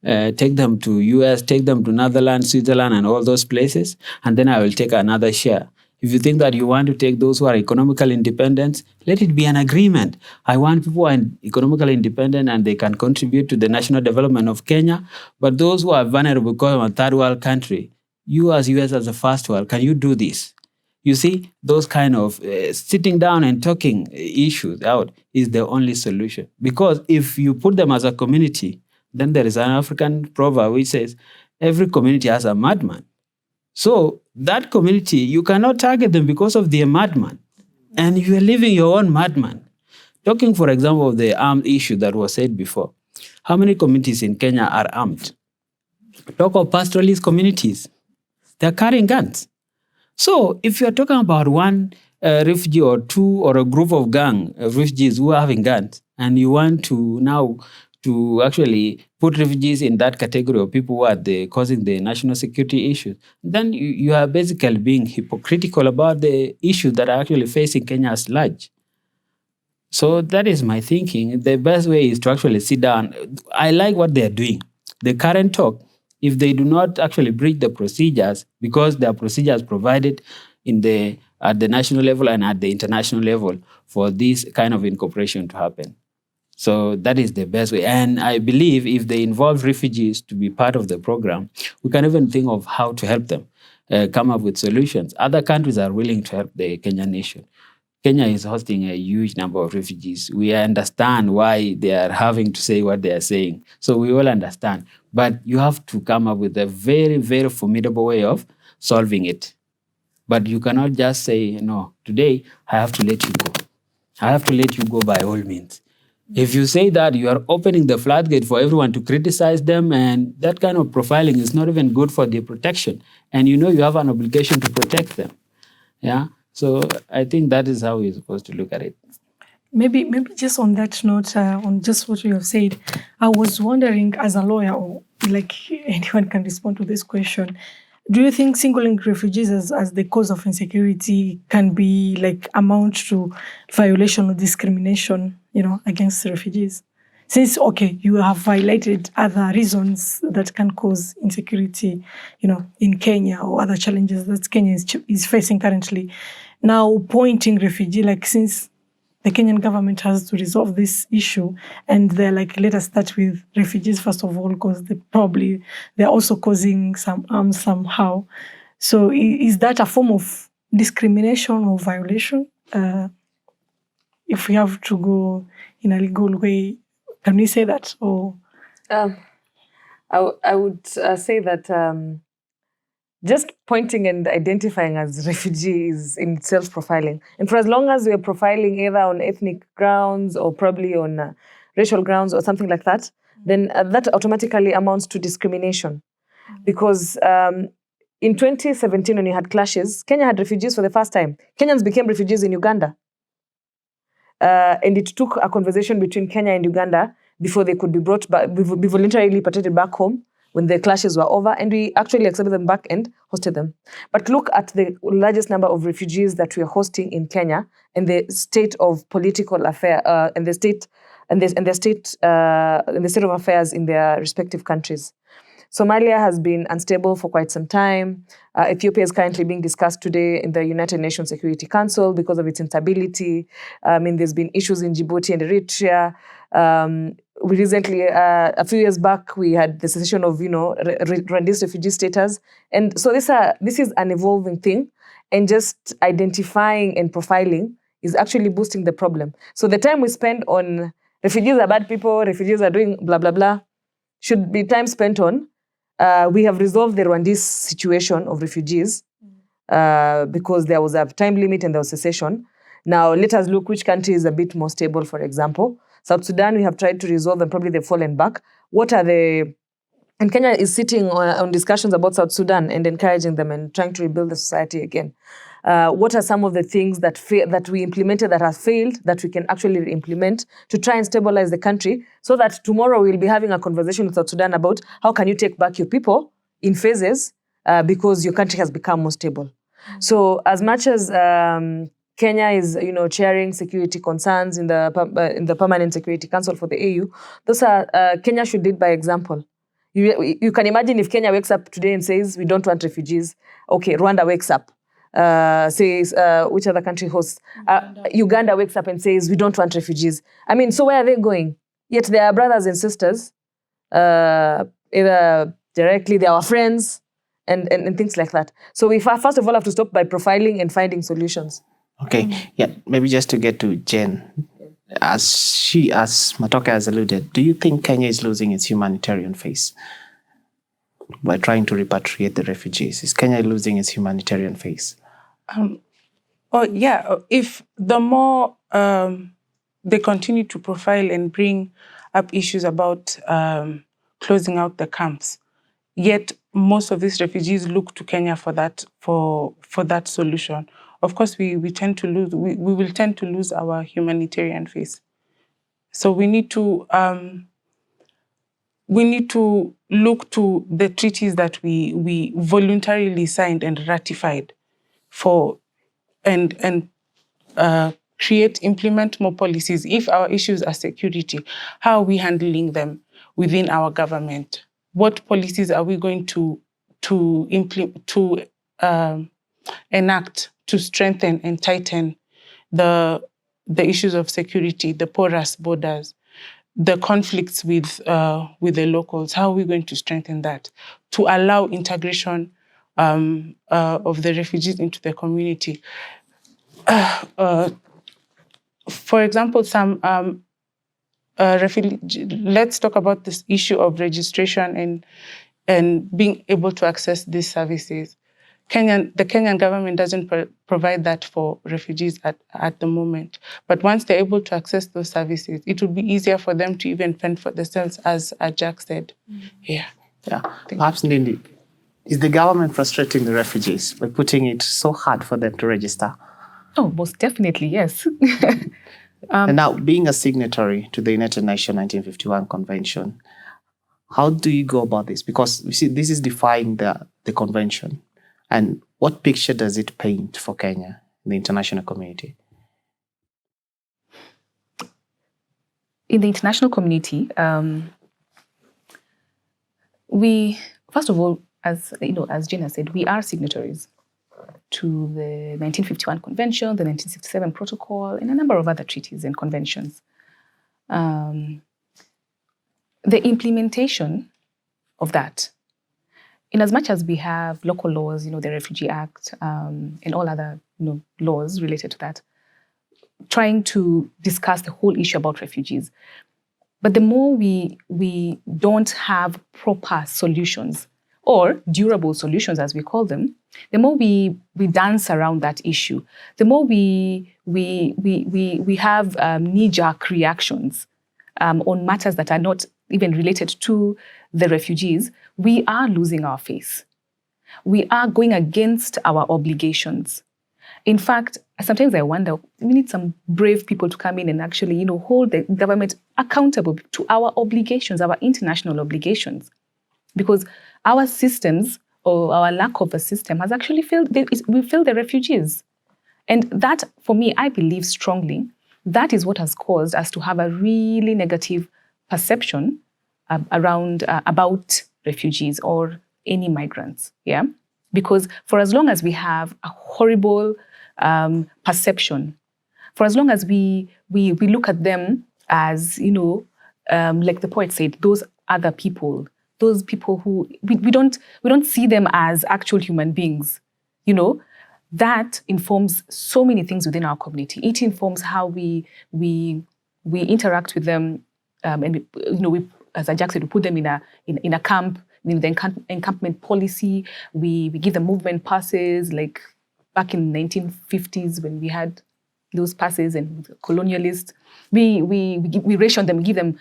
Take them to US, take them to Netherlands, Switzerland, and all those places, and then I will take another share. If you think that you want to take those who are economically independent, let it be an agreement. I want people who are economically independent and they can contribute to the national development of Kenya. But those who are vulnerable because of a third world country, you as US as a first world, can you do this? You see, those kind of sitting down and talking issues out is the only solution. Because if you put them as a community, then there is an African proverb which says, every community has a madman. So that community, you cannot target them because of their madman. And you are living your own madman. Talking, for example, of the armed issue that was said before. How many communities in Kenya are armed? Talk of pastoralist communities. They're carrying guns. So if you're talking about one refugee or two or a group of gang of refugees who are having guns, and you want to now to actually put refugees in that category of people who are causing the national security issues, then you are basically being hypocritical about the issues that are actually facing Kenya as large. So that is my thinking. The best way is to actually sit down. I like what they're doing. The current talk, if they do not actually breach the procedures, because there are procedures provided at the national level and at the international level for this kind of incorporation to happen. So that is the best way. And I believe if they involve refugees to be part of the program, we can even think of how to help them come up with solutions. Other countries are willing to help the Kenyan nation. Kenya is hosting a huge number of refugees. We understand why they are having to say what they are saying. So we all understand. But you have to come up with a very, very formidable way of solving it. But you cannot just say, no, today I have to let you go. I have to let you go by all means. If you say that, you are opening the floodgate for everyone to criticize them, and that kind of profiling is not even good for their protection. And you know you have an obligation to protect them. Yeah. So I think that is how we're supposed to look at it. Maybe just on that note, on just what you have said, I was wondering, as a lawyer, or like anyone can respond to this question, do you think singling refugees as the cause of insecurity can be like amount to violation or discrimination, against refugees? Since, okay, you have highlighted other reasons that can cause insecurity, in Kenya, or other challenges that Kenya is facing currently. Now, pointing refugee, like since the Kenyan government has to resolve this issue, and they're like, let us start with refugees first of all, because they're also causing some harm somehow. So is that a form of discrimination or violation? If we have to go in a legal way, can we say that? Or I would say that just pointing and identifying as refugee is in itself profiling. And for as long as we're profiling either on ethnic grounds or probably on racial grounds or something like that, then that automatically amounts to discrimination. Because in 2017, when you had clashes, Kenya had refugees for the first time. Kenyans became refugees in Uganda. And it took a conversation between Kenya and Uganda before they could be brought back, be voluntarily repatriated back home when the clashes were over, and we actually accepted them back and hosted them. But look at the largest number of refugees that we are hosting in Kenya and the state of political affair and the state of affairs in their respective countries. Somalia has been unstable for quite some time. Ethiopia is currently being discussed today in the United Nations Security Council because of its instability. There's been issues in Djibouti and Eritrea. We recently, a few years back, we had the cessation of, Rwandese refugee status. And so this is an evolving thing. And just identifying and profiling is actually boosting the problem. So the time we spend on refugees are bad people, refugees are doing blah, blah, blah, should be time spent on we have resolved the Rwandese situation of refugees because there was a time limit and there was cessation. Now, let us look which country is a bit more stable, for example. South Sudan, we have tried to resolve and probably they've fallen back. And Kenya is sitting on discussions about South Sudan and encouraging them and trying to rebuild the society again. What are some of the things that we implemented that have failed that we can actually implement to try and stabilize the country so that tomorrow we'll be having a conversation with South Sudan about how can you take back your people in phases because your country has become more stable. So as much as Kenya is, chairing security concerns in the Permanent Security Council for the AU, those are Kenya should lead by example. You can imagine if Kenya wakes up today and says we don't want refugees. Okay, Rwanda wakes up. Says which other country hosts? Uganda wakes up and says we don't want refugees. So where are they going? Yet they are brothers and sisters, either directly, they are our friends, and things like that. So we first of all have to stop by profiling and finding solutions. Okay, yeah, maybe just to get to Jayne, as Matoke has alluded, do you think Kenya is losing its humanitarian face by trying to repatriate the refugees? Is Kenya losing its humanitarian face? If the more they continue to profile and bring up issues about closing out the camps, yet most of these refugees look to Kenya for that solution. Of course, we will tend to lose our humanitarian face. So we need to look to the treaties that we voluntarily signed and ratified for, and implement more policies. If our issues are security, how are we handling them within our government? What policies are we going to enact to strengthen and tighten the issues of security, the porous borders, the conflicts with the locals? How are we going to strengthen that to allow integration of the refugees into the community? For example, let's talk about this issue of registration and being able to access these services. The Kenyan government doesn't provide that for refugees at the moment. But once they're able to access those services, it would be easier for them to even fend for themselves, as Ajak said. Yeah. Perhaps, Ndindi, is the government frustrating the refugees by putting it so hard for them to register? Oh, most definitely, yes. And now, being a signatory to the United Nations 1951 Convention, how do you go about this? Because you see, this is defying the convention. And what picture does it paint for Kenya in the international community? In the international community, we, first of all, as Jayne has said, we are signatories to the 1951 Convention, the 1967 Protocol, and a number of other treaties and conventions. The implementation of that, in as much as we have local laws, the Refugee Act, and all other laws related to that, trying to discuss the whole issue about refugees. But the more we don't have proper solutions, or durable solutions as we call them, the more we dance around that issue, the more we have knee-jerk reactions on matters that are not even related to the refugees, we are losing our face. We are going against our obligations. In fact, sometimes I wonder, we need some brave people to come in and actually, hold the government accountable to our obligations, our international obligations. Because our systems, or our lack of a system, has actually failed. We failed the refugees. And that, for me, I believe strongly, that is what has caused us to have a really negative perception about refugees or any migrants. Yeah, because for as long as we have a horrible perception, for as long as we look at them as like the poet said, those other people, those people who we don't see them as actual human beings, that informs so many things within our community. It informs how we interact with them, and we, as Ajak said, we put them in a camp. In the encampment policy, we give them movement passes, like back in the 1950s when we had those passes and colonialists. We ration them, give them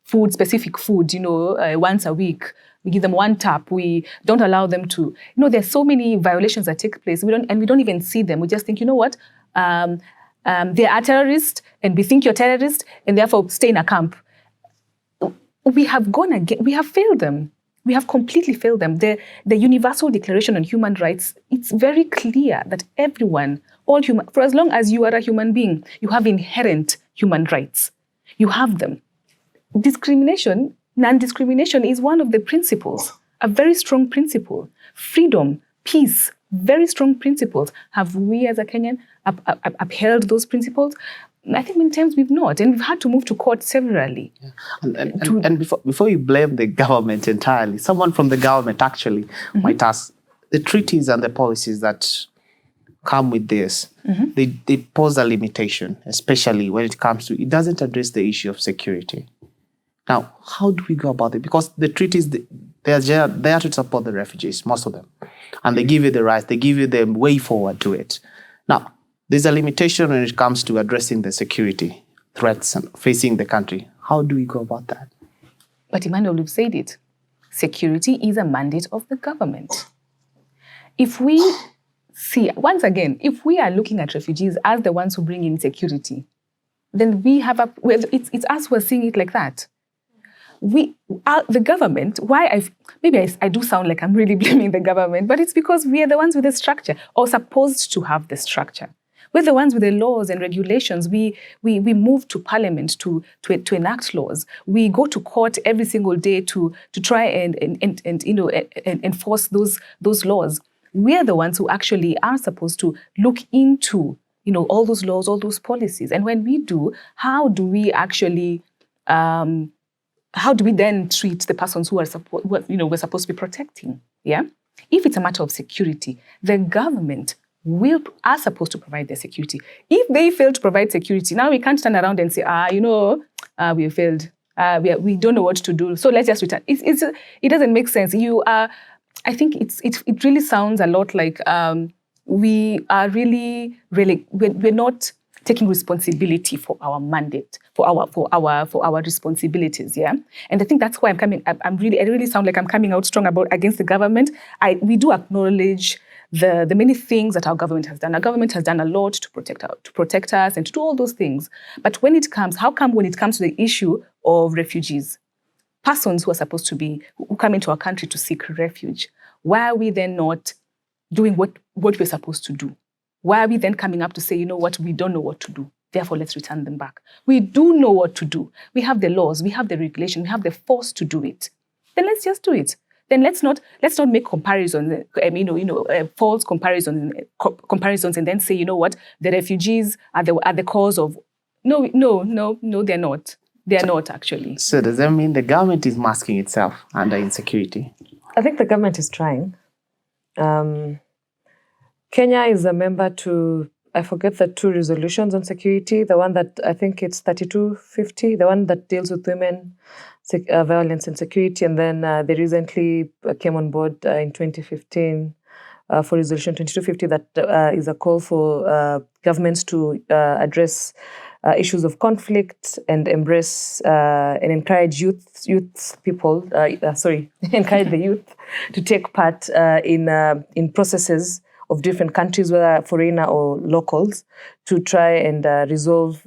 food, specific food, once a week. We give them one tap. We don't allow them to, there's so many violations that take place. We don't even see them. We just think, they are terrorists and we think you're terrorist and therefore stay in a camp. We have failed them. We have completely failed them. The Universal Declaration on Human Rights, it's very clear that everyone, for as long as you are a human being, you have inherent human rights. You have them. Non-discrimination is one of the principles, a very strong principle. Freedom, peace, very strong principles. Have we as a Kenyan upheld those principles? I think many times we've not, and we've had to move to court severally. Yeah. And before you blame the government entirely, someone from the government actually might ask, the treaties and the policies that come with this, they pose a limitation, especially when it comes to, it doesn't address the issue of security. Now, how do we go about it? Because the treaties, they are there to support the refugees, most of them. And they give you the rights, they give you the way forward to it. Now, there's a limitation when it comes to addressing the security threats facing the country. How do we go about that? But Emmanuel, we've said it. Security is a mandate of the government. If we see, once again, if we are looking at refugees as the ones who bring in security, then it's us who are seeing it like that. The government, I do sound like I'm really blaming the government, but it's because we are the ones with the structure, or supposed to have the structure. We're the ones with the laws and regulations. We move to parliament to enact laws. We go to court every single day to try and enforce those laws. We are the ones who actually are supposed to look into all those laws, all those policies. And when we do, how do we actually how do we then treat the persons who are we're supposed to be protecting? Yeah, if it's a matter of security, the government are supposed to provide their security. If they fail to provide security, now we can't turn around and say, we failed. We don't know what to do. So let's just return. It doesn't make sense. I think it really sounds a lot like we are really we're not taking responsibility for our mandate, for our responsibilities, yeah. And I think that's why I really sound like I'm coming out strong against the government. We do acknowledge the many things that our government has done. Our government has done a lot to protect us and to do all those things. But when it comes to the issue of refugees, persons who come into our country to seek refuge, why are we then not doing what we're supposed to do? Why are we then coming up to say, we don't know what to do, therefore let's return them back? We do know what to do. We have the laws, we have the regulation, we have the force to do it. Then let's just do it. Then let's not make comparisons, false comparisons, and then say, the refugees are the cause of. No, they're not. They are not actually. So does that mean the government is masking itself under insecurity? I think the government is trying. Kenya is a member to, I forget the two resolutions on security, the one that I think it's 3250, the one that deals with women, violence and security, and then they recently came on board in 2015 for resolution 2250 that is a call for governments to address issues of conflict and embrace and encourage encourage the youth to take part in processes of different countries, whether foreigner or locals, to try and resolve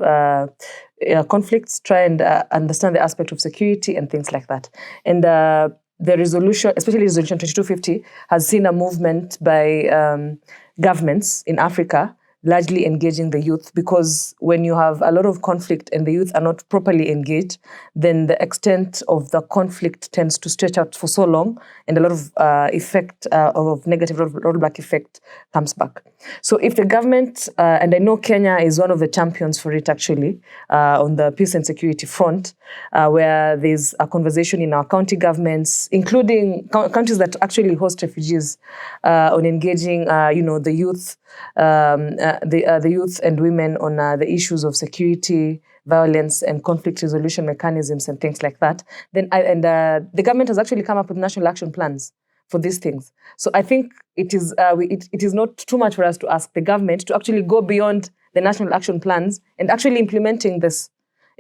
conflicts, try and understand the aspect of security and things like that. And the resolution, especially Resolution 2250, has seen a movement by governments in Africa largely engaging the youth, because when you have a lot of conflict and the youth are not properly engaged, then the extent of the conflict tends to stretch out for so long, and a lot of effect of negative rollback effect comes back. So if the government, and I know Kenya is one of the champions for it actually, on the peace and security front, where there's a conversation in our county governments, including countries that actually host refugees, on engaging, the youth, the youth and women on the issues of security, violence, and conflict resolution mechanisms and things like that. Then, the government has actually come up with national action plans for these things. So I think it is not too much for us to ask the government to actually go beyond the national action plans and actually implementing this,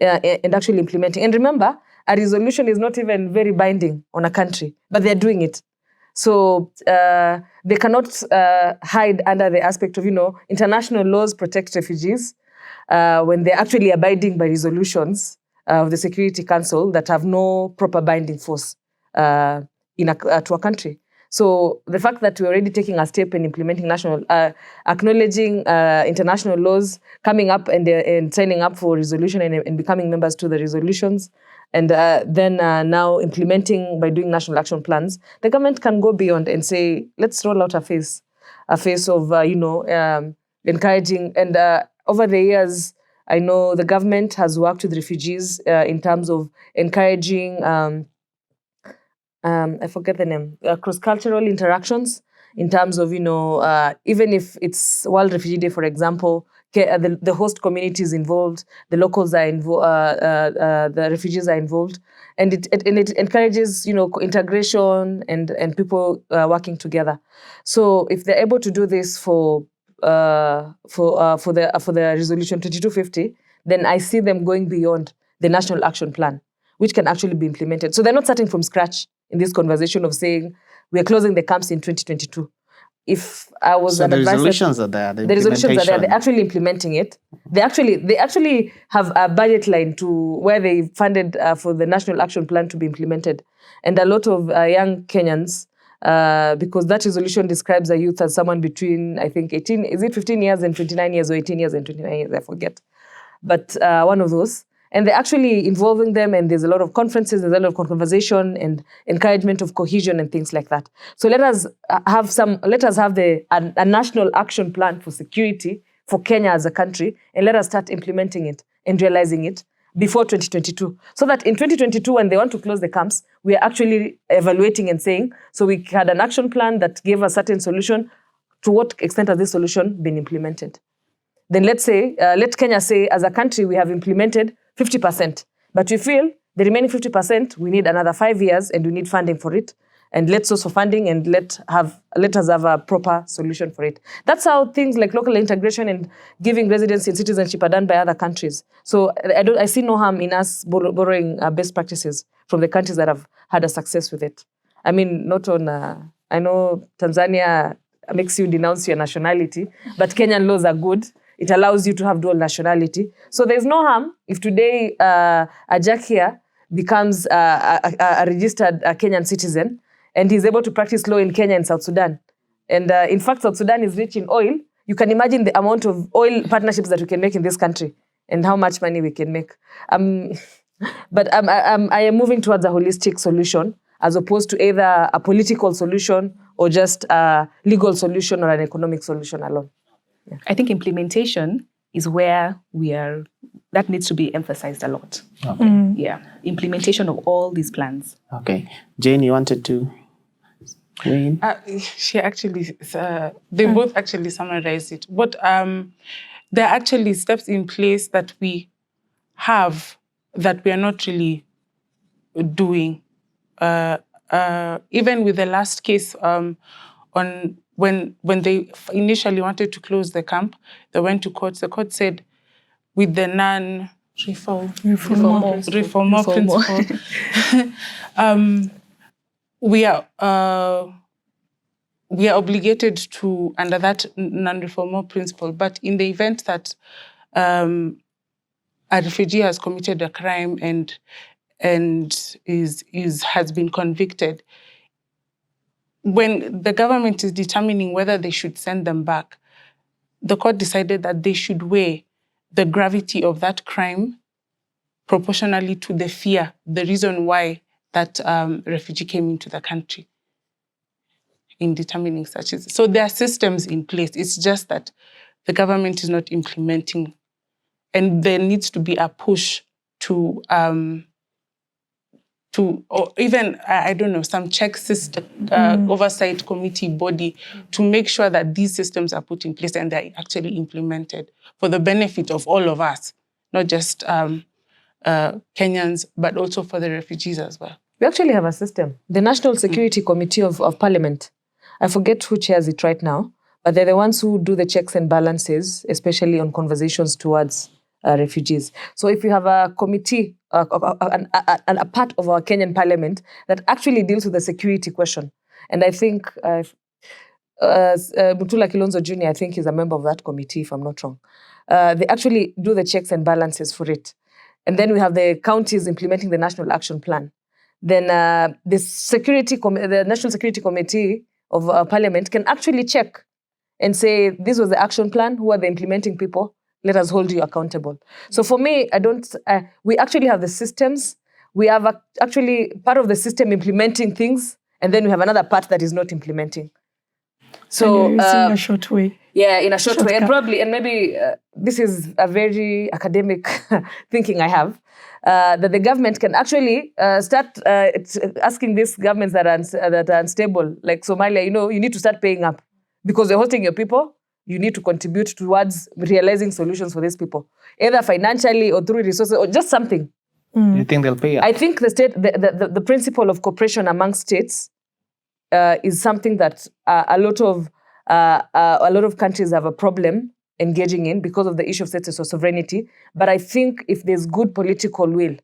And remember, a resolution is not even very binding on a country, but they're doing it. So they cannot hide under the aspect of, international laws protect refugees when they're actually abiding by resolutions of the Security Council that have no proper binding force to a country. So the fact that we're already taking a step in implementing acknowledging international laws, coming up and signing up for resolution and becoming members to the resolutions, and then now implementing by doing national action plans, the government can go beyond and say, let's roll out a face of, encouraging. And over the years, I know the government has worked with refugees in terms of encouraging, I forget the name, cross-cultural interactions, in terms of, even if it's World Refugee Day, for example, the host community is involved, the locals are involved, the refugees are involved, and it encourages, integration and people working together. So if they're able to do this for the Resolution 2250, then I see them going beyond the National Action Plan, which can actually be implemented. So they're not starting from scratch in this conversation of saying we're closing the camps in 2022. If I was an advisor, resolutions are there. The resolutions are there. They're actually implementing it. They actually have a budget line to where they funded for the National Action Plan to be implemented, and a lot of young Kenyans, because that resolution describes a youth as someone between, I think, 15 years and 29 years, or 18 years and 29 years, I forget, but one of those. And they're actually involving them, and there's a lot of conferences, there's a lot of conversation and encouragement of cohesion and things like that. So let us have a national action plan for security for Kenya as a country, and let us start implementing it and realizing it before 2022. So that in 2022, when they want to close the camps, we are actually evaluating and saying, so we had an action plan that gave a certain solution. To what extent has this solution been implemented? Then let Kenya say, as a country, we have implemented 50%. But we feel the remaining 50%, we need another 5 years and we need funding for it. And let's source for funding and let us have a proper solution for it. That's how things like local integration and giving residency and citizenship are done by other countries. So I see no harm in us borrowing best practices from the countries that have had a success with it. I mean, not on, I know Tanzania makes you denounce your nationality, but Kenyan laws are good. It allows you to have dual nationality. So there's no harm if today Ajak here becomes a registered Kenyan citizen, and he's able to practice law in Kenya and South Sudan. And in fact, South Sudan is rich in oil. You can imagine the amount of oil partnerships that we can make in this country and how much money we can make. But I am moving towards a holistic solution, as opposed to either a political solution or just a legal solution or an economic solution alone. Yeah. I think implementation is where that needs to be emphasized a lot. Okay. Yeah, implementation of all these plans. Okay. Jayne, you wanted to weigh in? She actually, they both actually summarized it. But there are actually steps in place that we have that we are not really doing. Even with the last case on when they initially wanted to close the camp, they went to court. The court said, with the non-reform principle, we are we are obligated to, under that non-refoulement principle, but in the event that a refugee has committed a crime and has been convicted, when the government is determining whether they should send them back, the court decided that they should weigh the gravity of that crime proportionally to the fear, the reason why that refugee came into the country in determining such. So there are systems in place. It's just that the government is not implementing, and there needs to be a push to or even, I don't know, some check system, oversight committee body to make sure that these systems are put in place and they're actually implemented for the benefit of all of us, not just Kenyans, but also for the refugees as well. We actually have a system. The National Security Committee of Parliament, I forget who chairs it right now, but they're the ones who do the checks and balances, especially on conversations towards refugees. So if you have a committee, a part of our Kenyan parliament that actually deals with the security question, and I think Mutula Kilonzo Jr., I think, is a member of that committee, if I'm not wrong. They actually do the checks and balances for it. And then we have the counties implementing the National Action Plan. Then the National Security Committee of Parliament can actually check and say, this was the action plan, who are the implementing people? Let us hold you accountable. So for me, we actually have the systems. We have actually part of the system implementing things, and then we have another part that is not implementing. So in a short way. Yeah, in a short way. And maybe this is a very academic thinking I have, that the government can actually start asking these governments that are unstable, like Somalia, you need to start paying up because you're hosting your people. You need to contribute towards realizing solutions for these people, either financially or through resources or just something. You think they'll pay up? I think the principle of cooperation among states is something that a lot of countries have a problem engaging in because of the issue of status or sovereignty. But I think if there's good political will,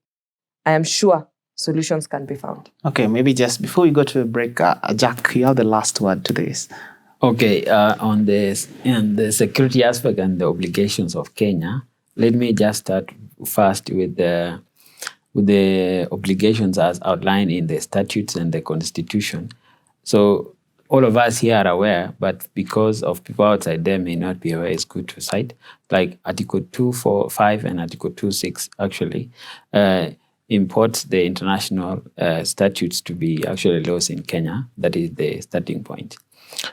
I am sure solutions can be found. Okay, maybe just before we go to a break, Jack, you have the last word to this. Okay, on the security aspect and the obligations of Kenya, let me just start first with the obligations as outlined in the statutes and the constitution. So all of us here are aware, but because of people outside there may not be aware, it's good to cite. Like Article 245 and Article 26 actually imports the international statutes to be actually laws in Kenya. That is the starting point.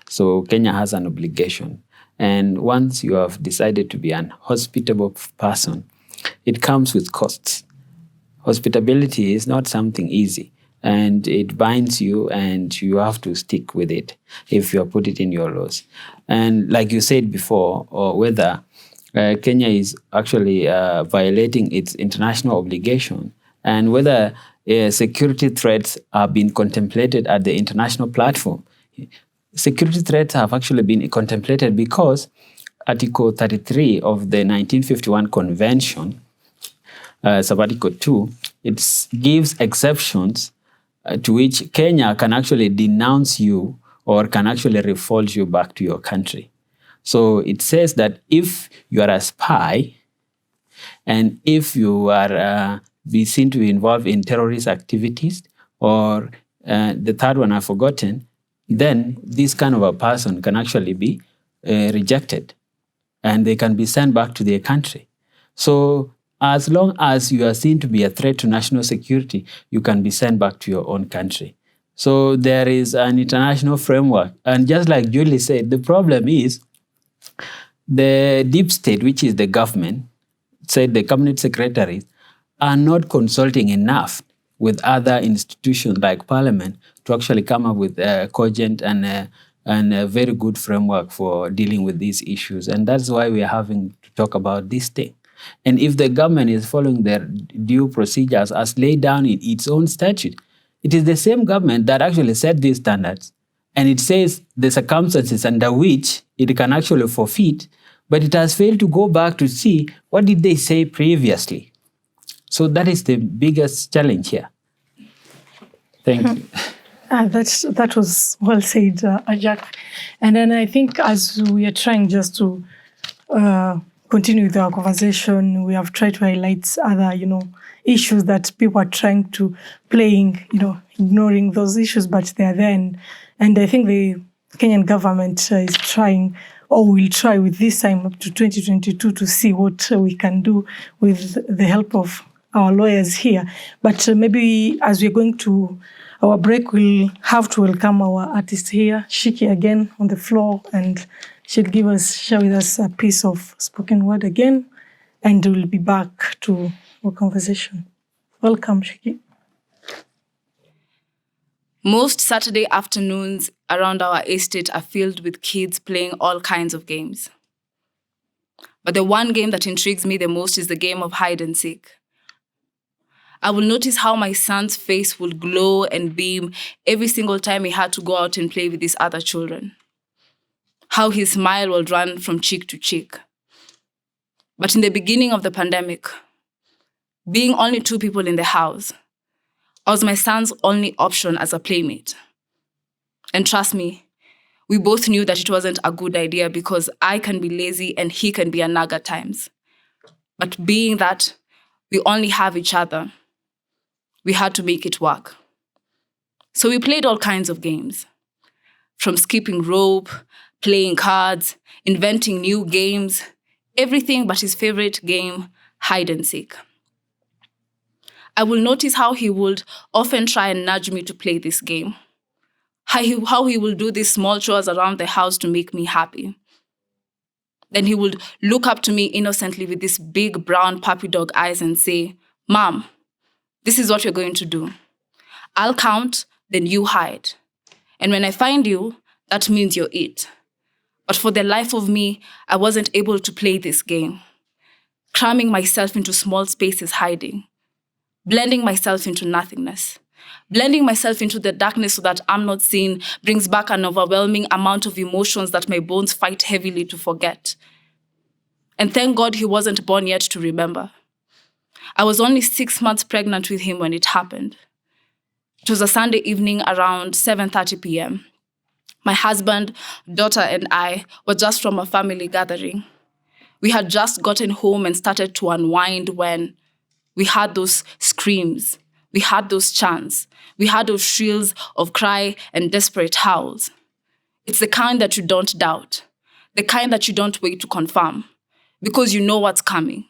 So Kenya has an obligation. And once you have decided to be an hospitable person, it comes with costs. Hospitability is not something easy. And it binds you and you have to stick with it if you put it in your laws. And like you said before, or whether Kenya is actually violating its international obligation and whether security threats are being contemplated at the international platform. Security threats have actually been contemplated because Article 33 of the 1951 Convention, Article 2, it gives exceptions to which Kenya can actually denounce you or can actually refold you back to your country. So it says that if you are a spy and if you are be seen to be involved in terrorist activities, or the third one I've forgotten, then this kind of a person can actually be rejected and they can be sent back to their country. So as long as you are seen to be a threat to national security, you can be sent back to your own country. So there is an international framework. And just like Joelle said, the problem is the deep state, which is the government, said the cabinet secretaries, are not consulting enough with other institutions like Parliament to actually come up with a cogent and a very good framework for dealing with these issues. And that's why we are having to talk about this thing. And if the government is following their due procedures as laid down in its own statute, it is the same government that actually set these standards. And it says the circumstances under which it can actually forfeit, but it has failed to go back to see what did they say previously. So that is the biggest challenge here. Thank you. That was well said, Ajak. And then I think as we are trying just to continue with our conversation, we have tried to highlight other, issues that people are trying to playing, ignoring those issues, but they are there. And I think the Kenyan government is trying, or will try with this time up to 2022 to see what we can do with the help of our lawyers here. But maybe as we're going to our break, we'll have to welcome our artist here, Shiki, again on the floor, and she'll share with us a piece of spoken word again, and we'll be back to our conversation. Welcome, Shiki. Most Saturday afternoons around our estate are filled with kids playing all kinds of games. But the one game that intrigues me the most is the game of hide and seek. I will notice how my son's face would glow and beam every single time he had to go out and play with these other children. How his smile will run from cheek to cheek. But in the beginning of the pandemic, being only 2 people in the house, I was my son's only option as a playmate. And trust me, we both knew that it wasn't a good idea because I can be lazy and he can be a nag at times. But being that we only have each other, we had to make it work. So we played all kinds of games. From skipping rope, playing cards, inventing new games, everything but his favorite game, hide and seek. I will notice how he would often try and nudge me to play this game. How he will do these small chores around the house to make me happy. Then he would look up to me innocently with these big brown puppy dog eyes and say, "Mom, this is what you're going to do. I'll count, then you hide. And when I find you, that means you're it." But for the life of me, I wasn't able to play this game. Cramming myself into small spaces hiding. Blending myself into nothingness. Blending myself into the darkness so that I'm not seen brings back an overwhelming amount of emotions that my bones fight heavily to forget. And thank God he wasn't born yet to remember. I was only 6 months pregnant with him when it happened. It was a Sunday evening around 7:30 p.m. My husband, daughter, and I were just from a family gathering. We had just gotten home and started to unwind when we had those screams, we had those chants, we had those shrills of cry and desperate howls. It's the kind that you don't doubt, the kind that you don't wait to confirm, because you know what's coming.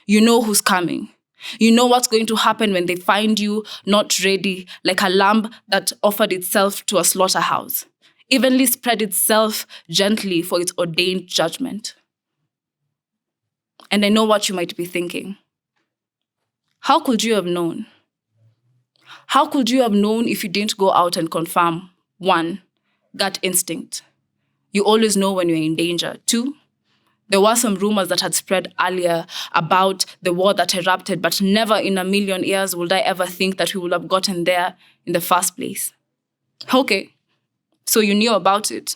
You know who's coming. You know what's going to happen when they find you not ready, like a lamb that offered itself to a slaughterhouse, evenly spread itself gently for its ordained judgment. And I know what you might be thinking. How could you have known? How could you have known if you didn't go out and confirm? 1, gut instinct. You always know when you're in danger. 2, there were some rumors that had spread earlier about the war that erupted, but never in a million years would I ever think that we would have gotten there in the first place. Okay, so you knew about it.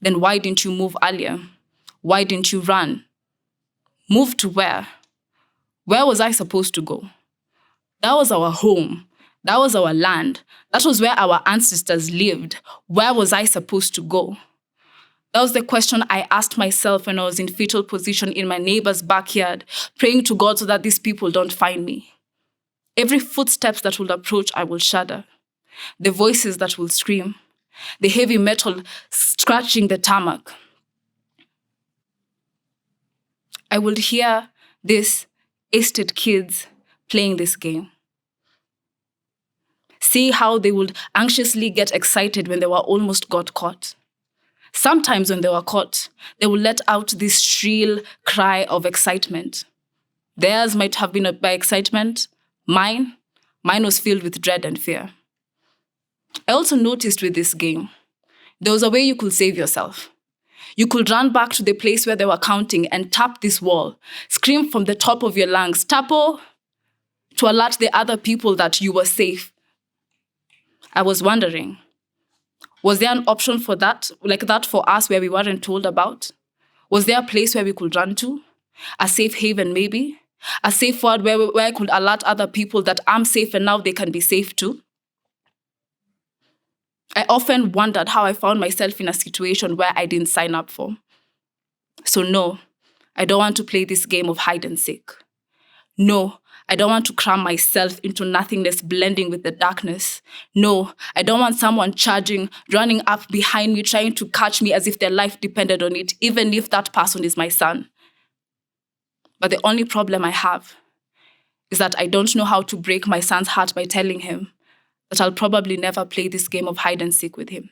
Then why didn't you move earlier? Why didn't you run? Move to where? Where was I supposed to go? That was our home. That was our land. That was where our ancestors lived. Where was I supposed to go? That was the question I asked myself when I was in fetal position in my neighbor's backyard, praying to God so that these people don't find me. Every footsteps that will approach, I will shudder. The voices that will scream. The heavy metal scratching the tarmac. I would hear these estate kids playing this game. See how they would anxiously get excited when they were almost got caught. Sometimes when they were caught, they would let out this shrill cry of excitement. Theirs might have been by excitement. Mine was filled with dread and fear. I also noticed with this game, there was a way you could save yourself. You could run back to the place where they were counting and tap this wall, scream from the top of your lungs, "Tapo," to alert the other people that you were safe. I was wondering, was there an option for that, like that for us where we weren't told about? Was there a place where we could run to? A safe haven maybe? A safe word where I could alert other people that I'm safe and now they can be safe too? I often wondered how I found myself in a situation where I didn't sign up for. So no, I don't want to play this game of hide and seek. No, I don't want to cram myself into nothingness blending with the darkness. No, I don't want someone charging, running up behind me, trying to catch me as if their life depended on it, even if that person is my son. But the only problem I have is that I don't know how to break my son's heart by telling him that I'll probably never play this game of hide and seek with him.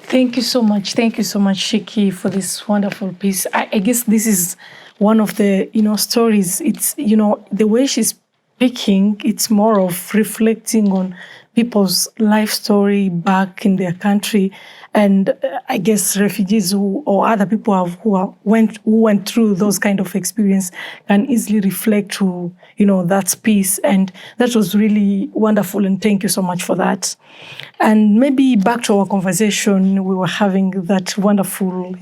Thank you so much. Thank you so much, Shiki, for this wonderful piece. I guess this is one of the, stories. It's, the way she's speaking, it's more of reflecting on people's life story back in their country. And I guess refugees or other people who went through those kind of experience can easily reflect to, that piece. And that was really wonderful. And thank you so much for that. And maybe back to our conversation, we were having that wonderful,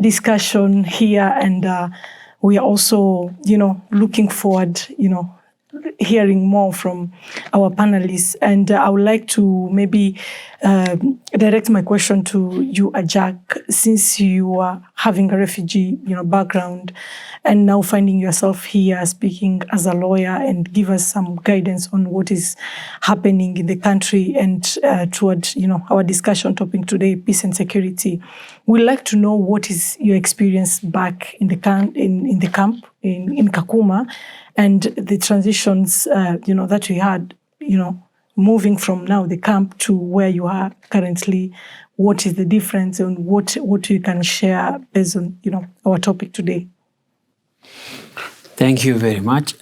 discussion here. And we are also, looking forward, hearing more from our panelists. And I would like to maybe direct my question to you, Ajak, since you are having a refugee, background, and now finding yourself here speaking as a lawyer, and give us some guidance on what is happening in the country and toward, our discussion topic today, peace and security. We'd like to know what is your experience back in the camp, in Kakuma, and the transitions, that we had, moving from now the camp to where you are currently. What is the difference, and what you can share based on, our topic today? Thank you very much.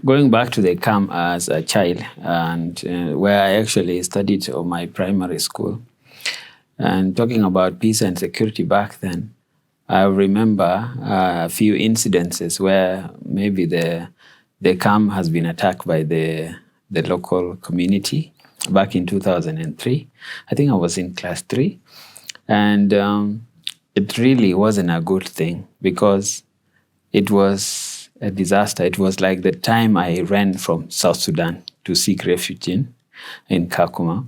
Going back to the camp as a child, and where I actually studied on my primary school, and talking about peace and security back then, I remember a few incidences where maybe the camp has been attacked by the local community back in 2003. I think I was in class 3. And it really wasn't a good thing, because it was a disaster. It was like the time I ran from South Sudan to seek refuge in Kakuma,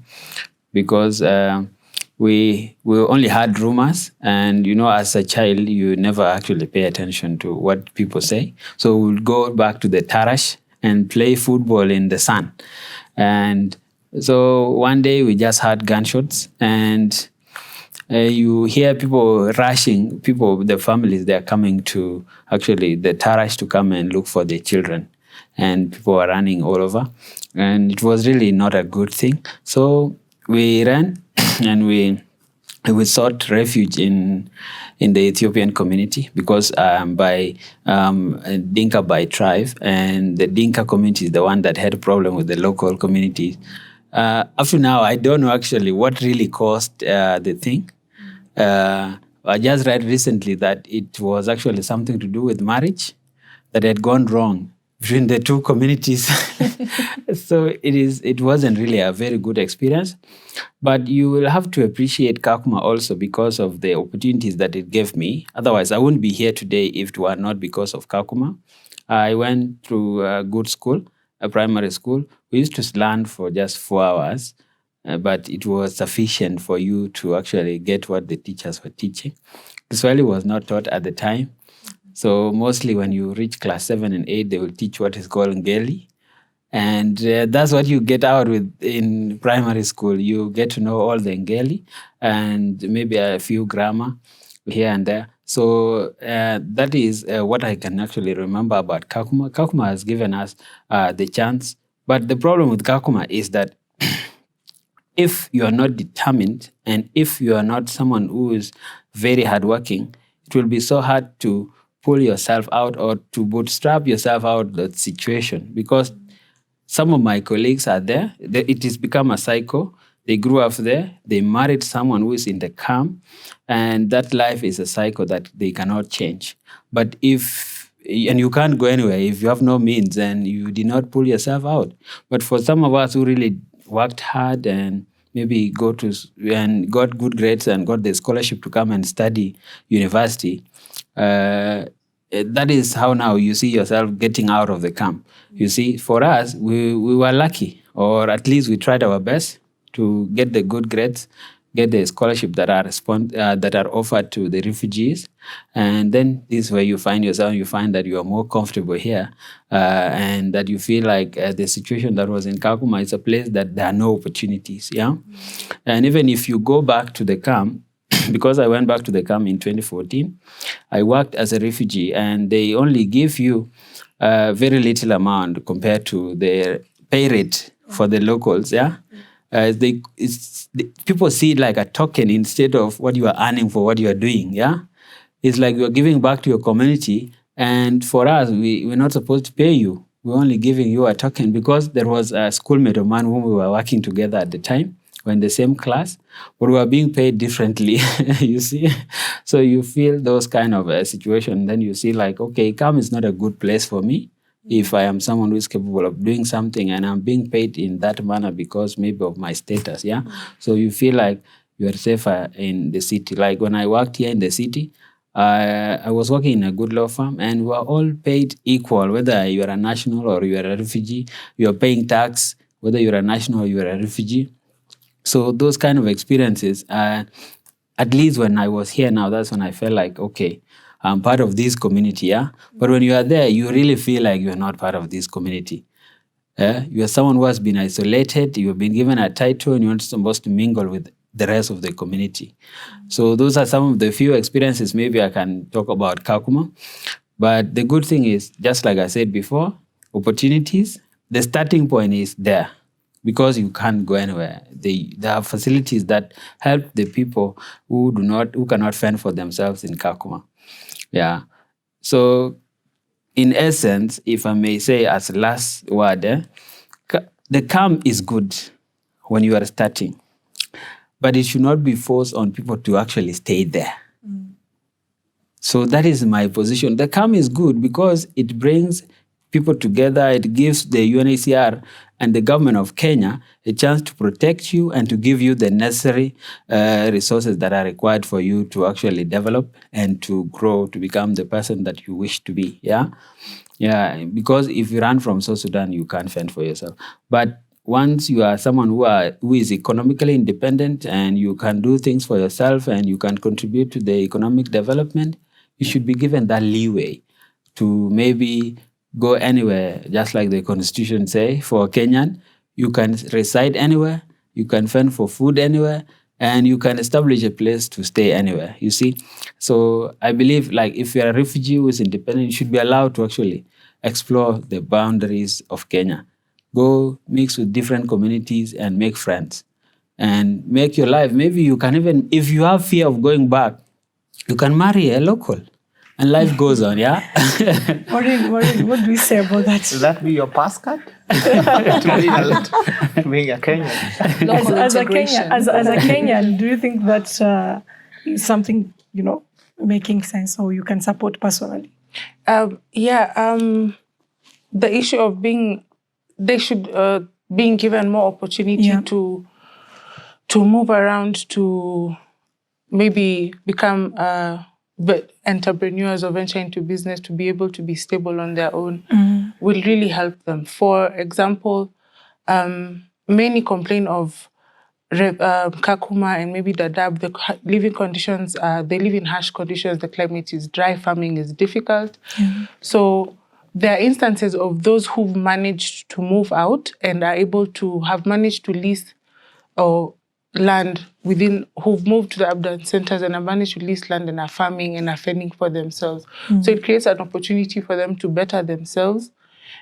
because we only had rumors, and as a child you never actually pay attention to what people say. So we'll go back to the Tarash and play football in the sun. And so one day we just heard gunshots, and you hear people rushing, the families, they're coming to actually the Tarash to come and look for their children. And people are running all over. And it was really not a good thing. So we ran and we sought refuge in the Ethiopian community, because by Dinka by tribe, and the Dinka community is the one that had a problem with the local community. Up to now, I don't know actually what really caused the thing. I just read recently that it was actually something to do with marriage that had gone wrong between the two communities. So it wasn't really a very good experience. But you will have to appreciate Kakuma also because of the opportunities that it gave me. Otherwise, I wouldn't be here today if it were not because of Kakuma. I went through a good school, a primary school. We used to learn for just 4 hours, but it was sufficient for you to actually get what the teachers were teaching. Kiswahili was not taught at the time. So mostly when you reach class 7 and 8, they will teach what is called Ngeli. And that's what you get out with in primary school. You get to know all the Ngeli and maybe a few grammar here and there. So that is what I can actually remember about Kakuma. Kakuma has given us the chance. But the problem with Kakuma is that if you are not determined, and if you are not someone who is very hardworking, it will be so hard to pull yourself out or to bootstrap yourself out of that situation, because some of my colleagues are there. It has become a cycle. They grew up there. They married someone who is in the camp, and that life is a cycle that they cannot change. But and you can't go anywhere if you have no means and you did not pull yourself out. But for some of us who really worked hard and maybe got good grades and got the scholarship to come and study university, that is how now you see yourself getting out of the camp. You see, for us, we were lucky, or at least we tried our best to get the good grades, get the scholarship that are offered to the refugees. And then this is where you find yourself, you find that you are more comfortable here, and that you feel like the situation that was in Kakuma is a place that there are no opportunities, yeah? And even if you go back to the camp, because I went back to the camp in 2014, I worked as a refugee, and they only give you a very little amount compared to the pay rate for the locals, yeah? People see it like a token instead of what you are earning for what you are doing, yeah? It's like you are giving back to your community, and for us, we're not supposed to pay you. We're only giving you a token because there was a schoolmate of mine whom we were working together at the time. We're in the same class, but we are being paid differently, you see? So you feel those kind of situation, then you see like, okay, CAM is not a good place for me if I am someone who is capable of doing something and I'm being paid in that manner because maybe of my status, yeah? So you feel like you are safer in the city. Like when I worked here in the city, I was working in a good law firm, and we are all paid equal, whether you are a national or you are a refugee. You are paying tax, whether you are a national or you are a refugee. So those kind of experiences, at least when I was here now, that's when I felt like, okay, I'm part of this community, yeah? But when you are there, you really feel like you're not part of this community. You are someone who has been isolated, you've been given a title, and you're not supposed to mingle with the rest of the community. So those are some of the few experiences maybe I can talk about Kakuma. But the good thing is, just like I said before, opportunities, the starting point is there because you can't go anywhere. There are facilities that help the people who cannot fend for themselves in Kakuma. Yeah. So in essence, if I may say as last word, the camp is good when you are starting, but it should not be forced on people to actually stay there. So that is my position. The camp is good because it brings people together. It gives the UNHCR and the government of Kenya a chance to protect you and to give you the necessary resources that are required for you to actually develop and to grow, to become the person that you wish to be. Yeah? Yeah, because if you run from South Sudan, you can't fend for yourself. But once you are someone who is economically independent and you can do things for yourself and you can contribute to the economic development, you should be given that leeway to maybe go anywhere, just like the Constitution say. For Kenyan, you can reside anywhere, you can fend for food anywhere, and you can establish a place to stay anywhere, you see? So I believe like if you're a refugee who is independent, you should be allowed to actually explore the boundaries of Kenya. Go mix with different communities and make friends and make your life. Maybe you can even, if you have fear of going back, you can marry a local and life goes on, yeah? Maureen, what do you say about that? Will that be your pass card? to being a Kenyan? Local As a integration. Kenyan, do you think that is something, making sense or you can support personally? The issue of they should being given more opportunity to move around, to maybe become entrepreneurs or venture into business, to be able to be stable on their own, will really help them. For example, many complain of Kakuma and maybe Dadaab, the living conditions, they live in harsh conditions, the climate is dry, farming is difficult. So there are instances of those who've managed to move out and are able to have managed to lease or land who've moved to the urban centers and have managed to lease land and are farming and are fending for themselves. So it creates an opportunity for them to better themselves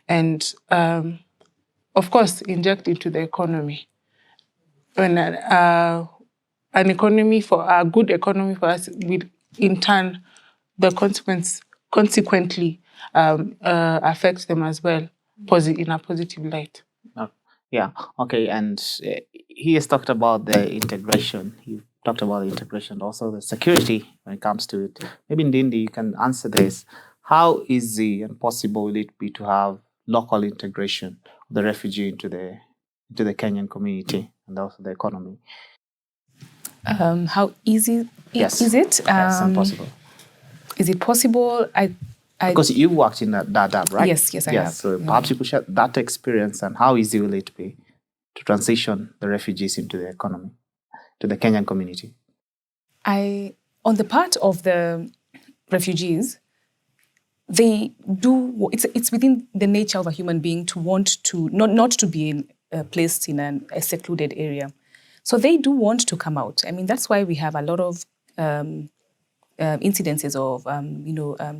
and, of course, inject into the economy. And an economy a good economy for us will, in turn, consequently affect them as well, in a positive light. Yeah, okay, and he has talked about the integration. You talked about the integration, also the security when it comes to it. Maybe Ndindi, you can answer this. How easy and possible will it be to have local integration of the refugee into the Kenyan community and also the economy? How easy Yes. is it? Yes, and possible. Is it possible? Because you worked in that, right? Yes, I have. So perhaps you could share that experience and how easy will it be to transition the refugees into the economy, to the Kenyan community? On the part of the refugees, they do. It's within the nature of a human being to want to not to be placed in a secluded area. So they do want to come out. I mean, that's why we have a lot of incidences of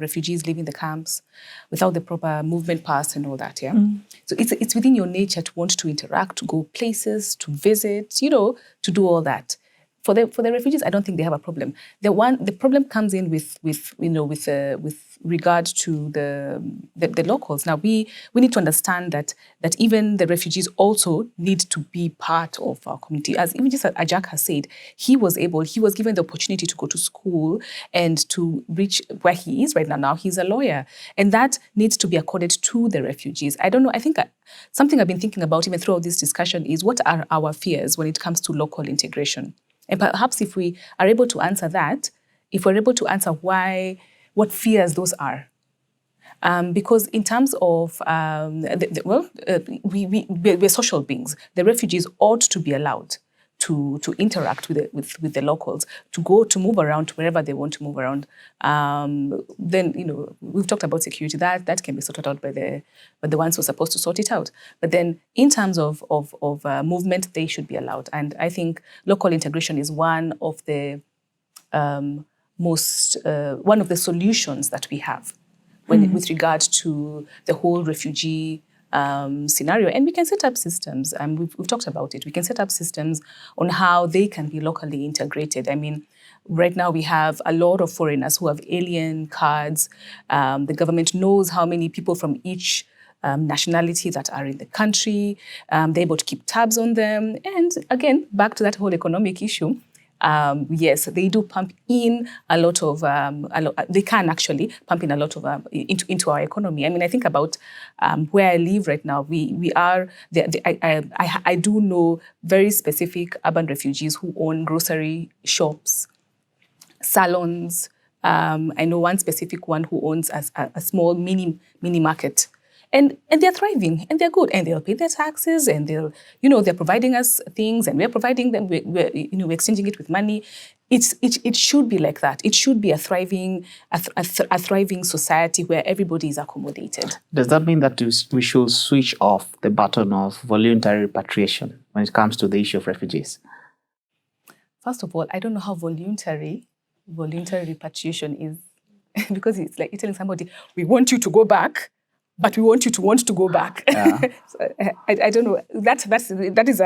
refugees leaving the camps without the proper movement pass and all that. Yeah. So it's within your nature to want to interact, to go places, to visit, to do all that. For the refugees, I don't think they have a problem. The problem comes in with regard to the locals. Now we need to understand that even the refugees also need to be part of our community. As even just Ajak has said, he was given the opportunity to go to school and to reach where he is right now. Now he's a lawyer, and that needs to be accorded to the refugees. I don't know. I think something I've been thinking about even throughout this discussion is what are our fears when it comes to local integration. And perhaps if we are able to answer that, if we're able to answer what fears those are, because in terms of, we're social beings. The refugees ought to be allowed to interact with the locals, to move around to wherever they want to move around. Then, we've talked about security. That can be sorted out by the ones who are supposed to sort it out. But then in terms of movement, they should be allowed. And I think local integration is one of the one of the solutions that we have with regard to the whole refugee scenario. And we can set up systems, and we've talked about it. We can set up systems on how they can be locally integrated. I mean, right now we have a lot of foreigners who have alien cards. The government knows how many people from each nationality that are in the country. They're able to keep tabs on them. And again, back to that whole economic issue, yes, they do pump in a lot of. They can actually pump in a lot of into our economy. I mean, I think about where I live right now. We are. I do know very specific urban refugees who own grocery shops, salons. I know one specific one who owns a small mini market. And they're thriving, and they're good, and they'll pay their taxes, and they're providing us things, and we're providing them. We're exchanging it with money. It should be like that. It should be a thriving society where everybody is accommodated. Does that mean that we should switch off the button of voluntary repatriation when it comes to the issue of refugees? First of all, I don't know how voluntary repatriation is, because it's like you're telling somebody, we want you to go back, but we want you to want to go back. Yeah. So, I don't know. That is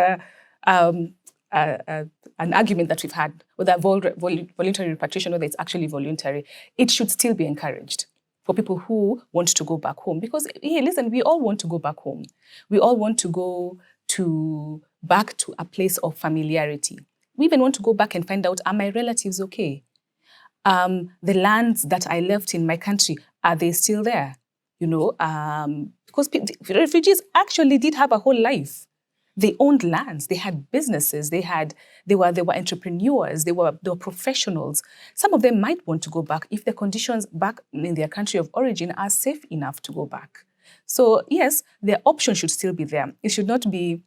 an argument that we've had with that voluntary repatriation, whether it's actually voluntary. It should still be encouraged for people who want to go back home. Because, hey, listen, we all want to go back home. We all want to go back to a place of familiarity. We even want to go back and find out, are my relatives okay? The lands that I left in my country, are they still there? Because refugees actually did have a whole life. They owned lands, they had businesses, they were entrepreneurs, they were professionals. Some of them might want to go back if the conditions back in their country of origin are safe enough to go back. So yes, the option should still be there. It should not be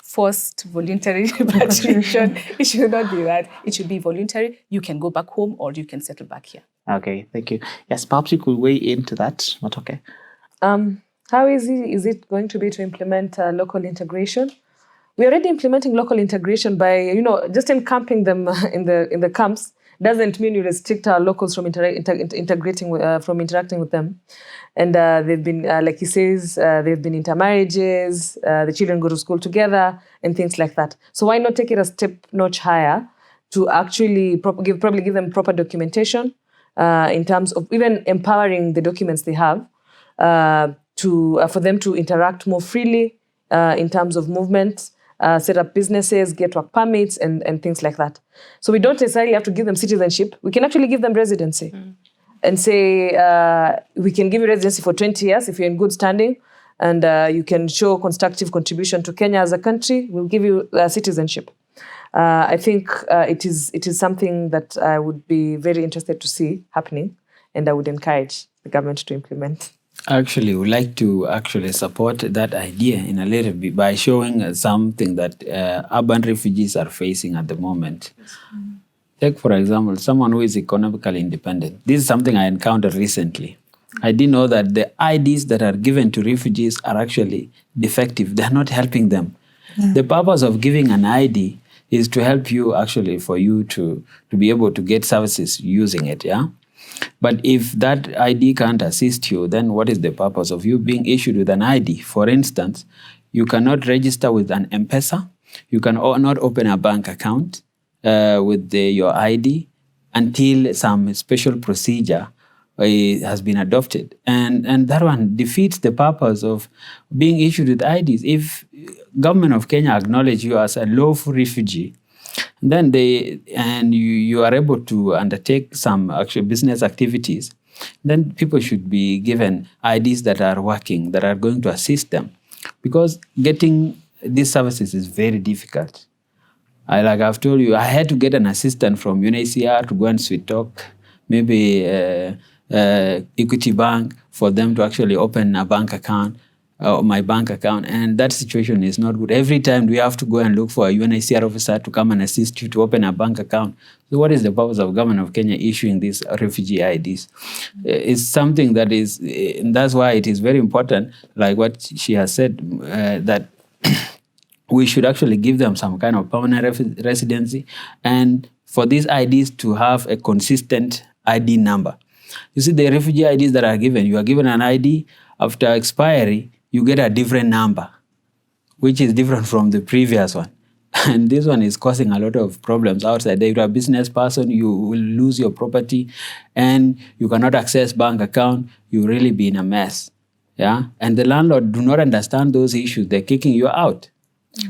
forced voluntary repatriation. It should not be that. It should be voluntary. You can go back home or you can settle back here. Okay, thank you. Yes, perhaps you could weigh into that, Matoke. How easy is it going to be to implement local integration? We're already implementing local integration by, just encamping them in the camps. Doesn't mean you restrict our locals from interacting with them. And they've been, like he says, they've been intermarriages. The children go to school together and things like that. So why not take it a notch higher to actually give them proper documentation in terms of even empowering the documents they have for them to interact more freely in terms of movement. Set up businesses, get work permits, and things like that. So we don't necessarily have to give them citizenship. We can actually give them residency and say, we can give you residency for 20 years if you're in good standing and you can show constructive contribution to Kenya as a country. We'll give you citizenship. I think it is something that I would be very interested to see happening. and I would encourage the government to implement. Actually, would like to support that idea in a little bit by showing something that urban refugees are facing at the moment. Take, for example, someone who is economically independent. This is something I encountered recently. I didn't know that the IDs that are given to refugees are actually defective. They're not helping them. The purpose of giving an ID is to help you, actually, for you to be able to get services using it, yeah? But if that ID can't assist you, then what is the purpose of you being issued with an ID? For instance, you cannot register with an M-Pesa. You cannot open a bank account with your ID until some special procedure has been adopted. And that one defeats the purpose of being issued with IDs. If government of Kenya acknowledge you as a lawful refugee, then you are able to undertake some actual business activities, then people should be given IDs that are working, that are going to assist them. Because getting these services is very difficult. Like I've told you, I had to get an assistant from UNHCR to go and sweet talk, maybe Equity Bank, for them to actually open a bank account, my bank account. And that situation is not good. Every time we have to go and look for a UNHCR officer to come and assist you to open a bank account. So what is the purpose of government of Kenya issuing these refugee IDs? It's something that is, that's why it is very important, like what she has said, that we should actually give them some kind of permanent residency, and for these IDs to have a consistent ID number. You see, the refugee IDs that are given, you are given an ID, after expiry, you get a different number, which is different from the previous one. And this one is causing a lot of problems outside. If you're a business person, you will lose your property, and you cannot access bank account, you really be in a mess. Yeah, and the landlord do not understand those issues. They're kicking you out.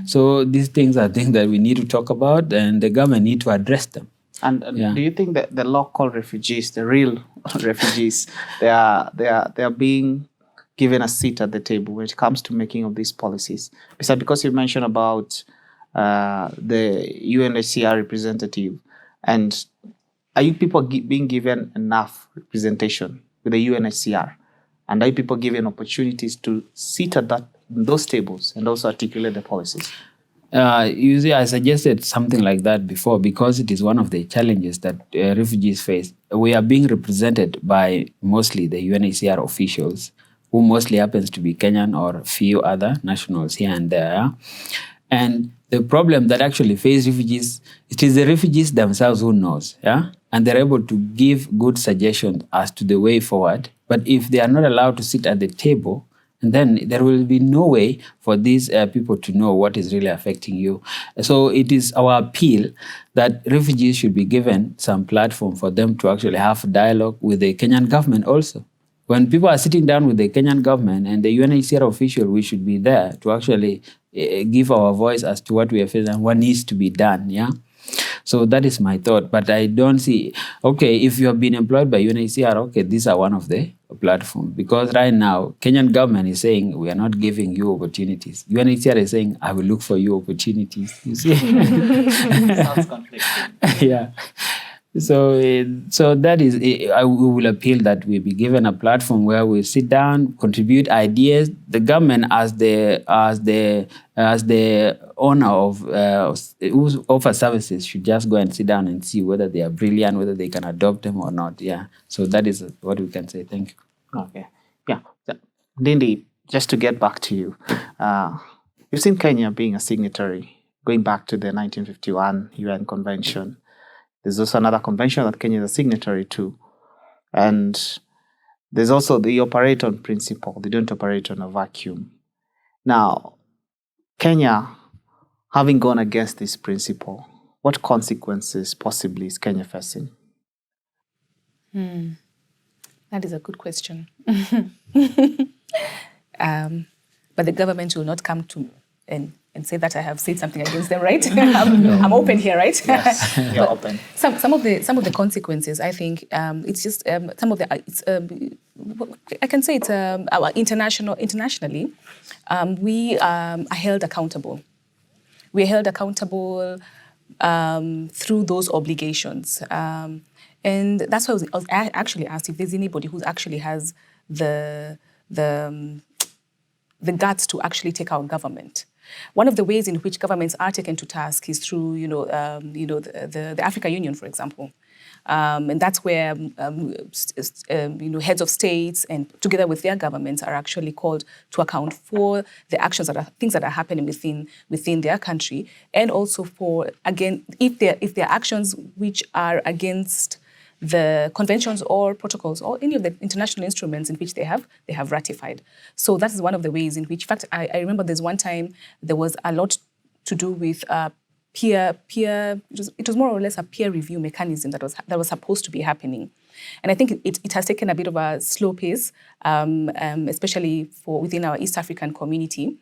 So these things are things that we need to talk about, and the government need to address them. And do you think that the local refugees, the real refugees, they are being given a seat at the table when it comes to making of these policies? Because you mentioned about the UNHCR representative, and are you people being given enough representation with the UNHCR? And are you people given opportunities to sit at those tables and also articulate the policies? Usually, I suggested something like that before, because it is one of the challenges that refugees face. We are being represented by mostly the UNHCR officials, who mostly happens to be Kenyan or a few other nationals here and there. Yeah? And the problem that actually face refugees, it is the refugees themselves who knows, yeah? And they're able to give good suggestions as to the way forward. But if they are not allowed to sit at the table, and then there will be no way for these people to know what is really affecting you. So it is our appeal that refugees should be given some platform for them to actually have dialogue with the Kenyan government also. When people are sitting down with the Kenyan government and the UNHCR official, we should be there to actually give our voice as to what we are facing and what needs to be done, yeah? So that is my thought. But I don't see, okay, if you have been employed by UNHCR, okay, these are one of the platforms. Because right now, Kenyan government is saying, we are not giving you opportunities. UNHCR is saying, I will look for you opportunities. You see? Sounds conflicting. Yeah. So that is, I will appeal that we be given a platform where we sit down, contribute ideas. The government, as the owner of who offers services, should just go and sit down and see whether they are brilliant, whether they can adopt them or not. Yeah. So that is what we can say. Thank you. Okay. Yeah. Ndindi, just to get back to you, you've seen Kenya being a signatory, going back to the 1951 UN Convention. There's also another convention that Kenya is a signatory to. And there's also the operate on principle. They don't operate on a vacuum. Now, Kenya, having gone against this principle, what consequences possibly is Kenya facing? That is a good question. But the government will not come to and say that I have said something against them, right? I'm open here, right? Yes, you're open. Some of the consequences, I think, it's just some of the. I can say it's internationally, we are held accountable. We are held accountable through those obligations, and And that's why I was actually asked if there's anybody who actually has the guts to actually take out government. One of the ways in which governments are taken to task is through, the African Union, for example. And that's where heads of states and together with their governments are actually called to account for the actions things that are happening within their country, and also for, again, if there are actions which are against the conventions or protocols or any of the international instruments in which they have ratified. So that is one of the ways in which, in fact, I remember there's one time there was a lot to do with peer. It was more or less a peer review mechanism that was supposed to be happening, and I think it has taken a bit of a slow pace, especially for within our East African community.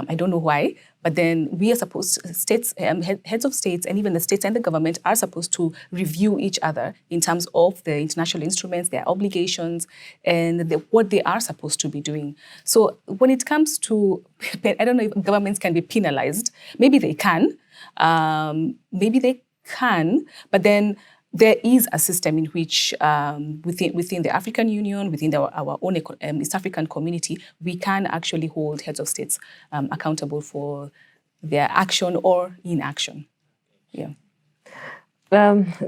I don't know why, but then we are supposed states, heads of states, and even the states and the government are supposed to review each other in terms of the international instruments, their obligations, and what they are supposed to be doing. So when it comes to, I don't know if governments can be penalized. Maybe they can. But then there is a system in which within the African Union, within our own East African community, we can actually hold heads of states accountable for their action or inaction. Yeah.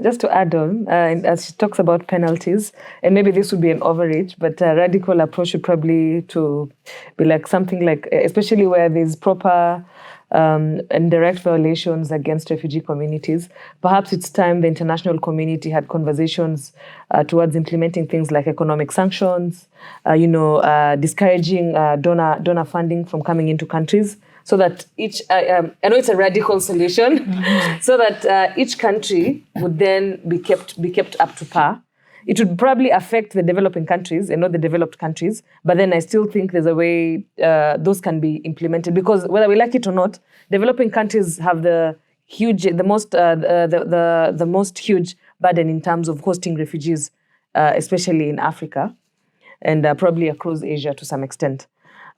Just to add on, as she talks about penalties, and maybe this would be an overreach, but a radical approach would probably to be like something like, especially where there's proper and direct violations against refugee communities. Perhaps it's time the international community had conversations towards implementing things like economic sanctions, discouraging donor funding from coming into countries, so that I know it's a radical solution, so that each country would then be kept up to par. It would probably affect the developing countries and not the developed countries. But then I still think there's a way those can be implemented, because whether we like it or not, developing countries have the most huge burden in terms of hosting refugees, especially in Africa and probably across Asia to some extent.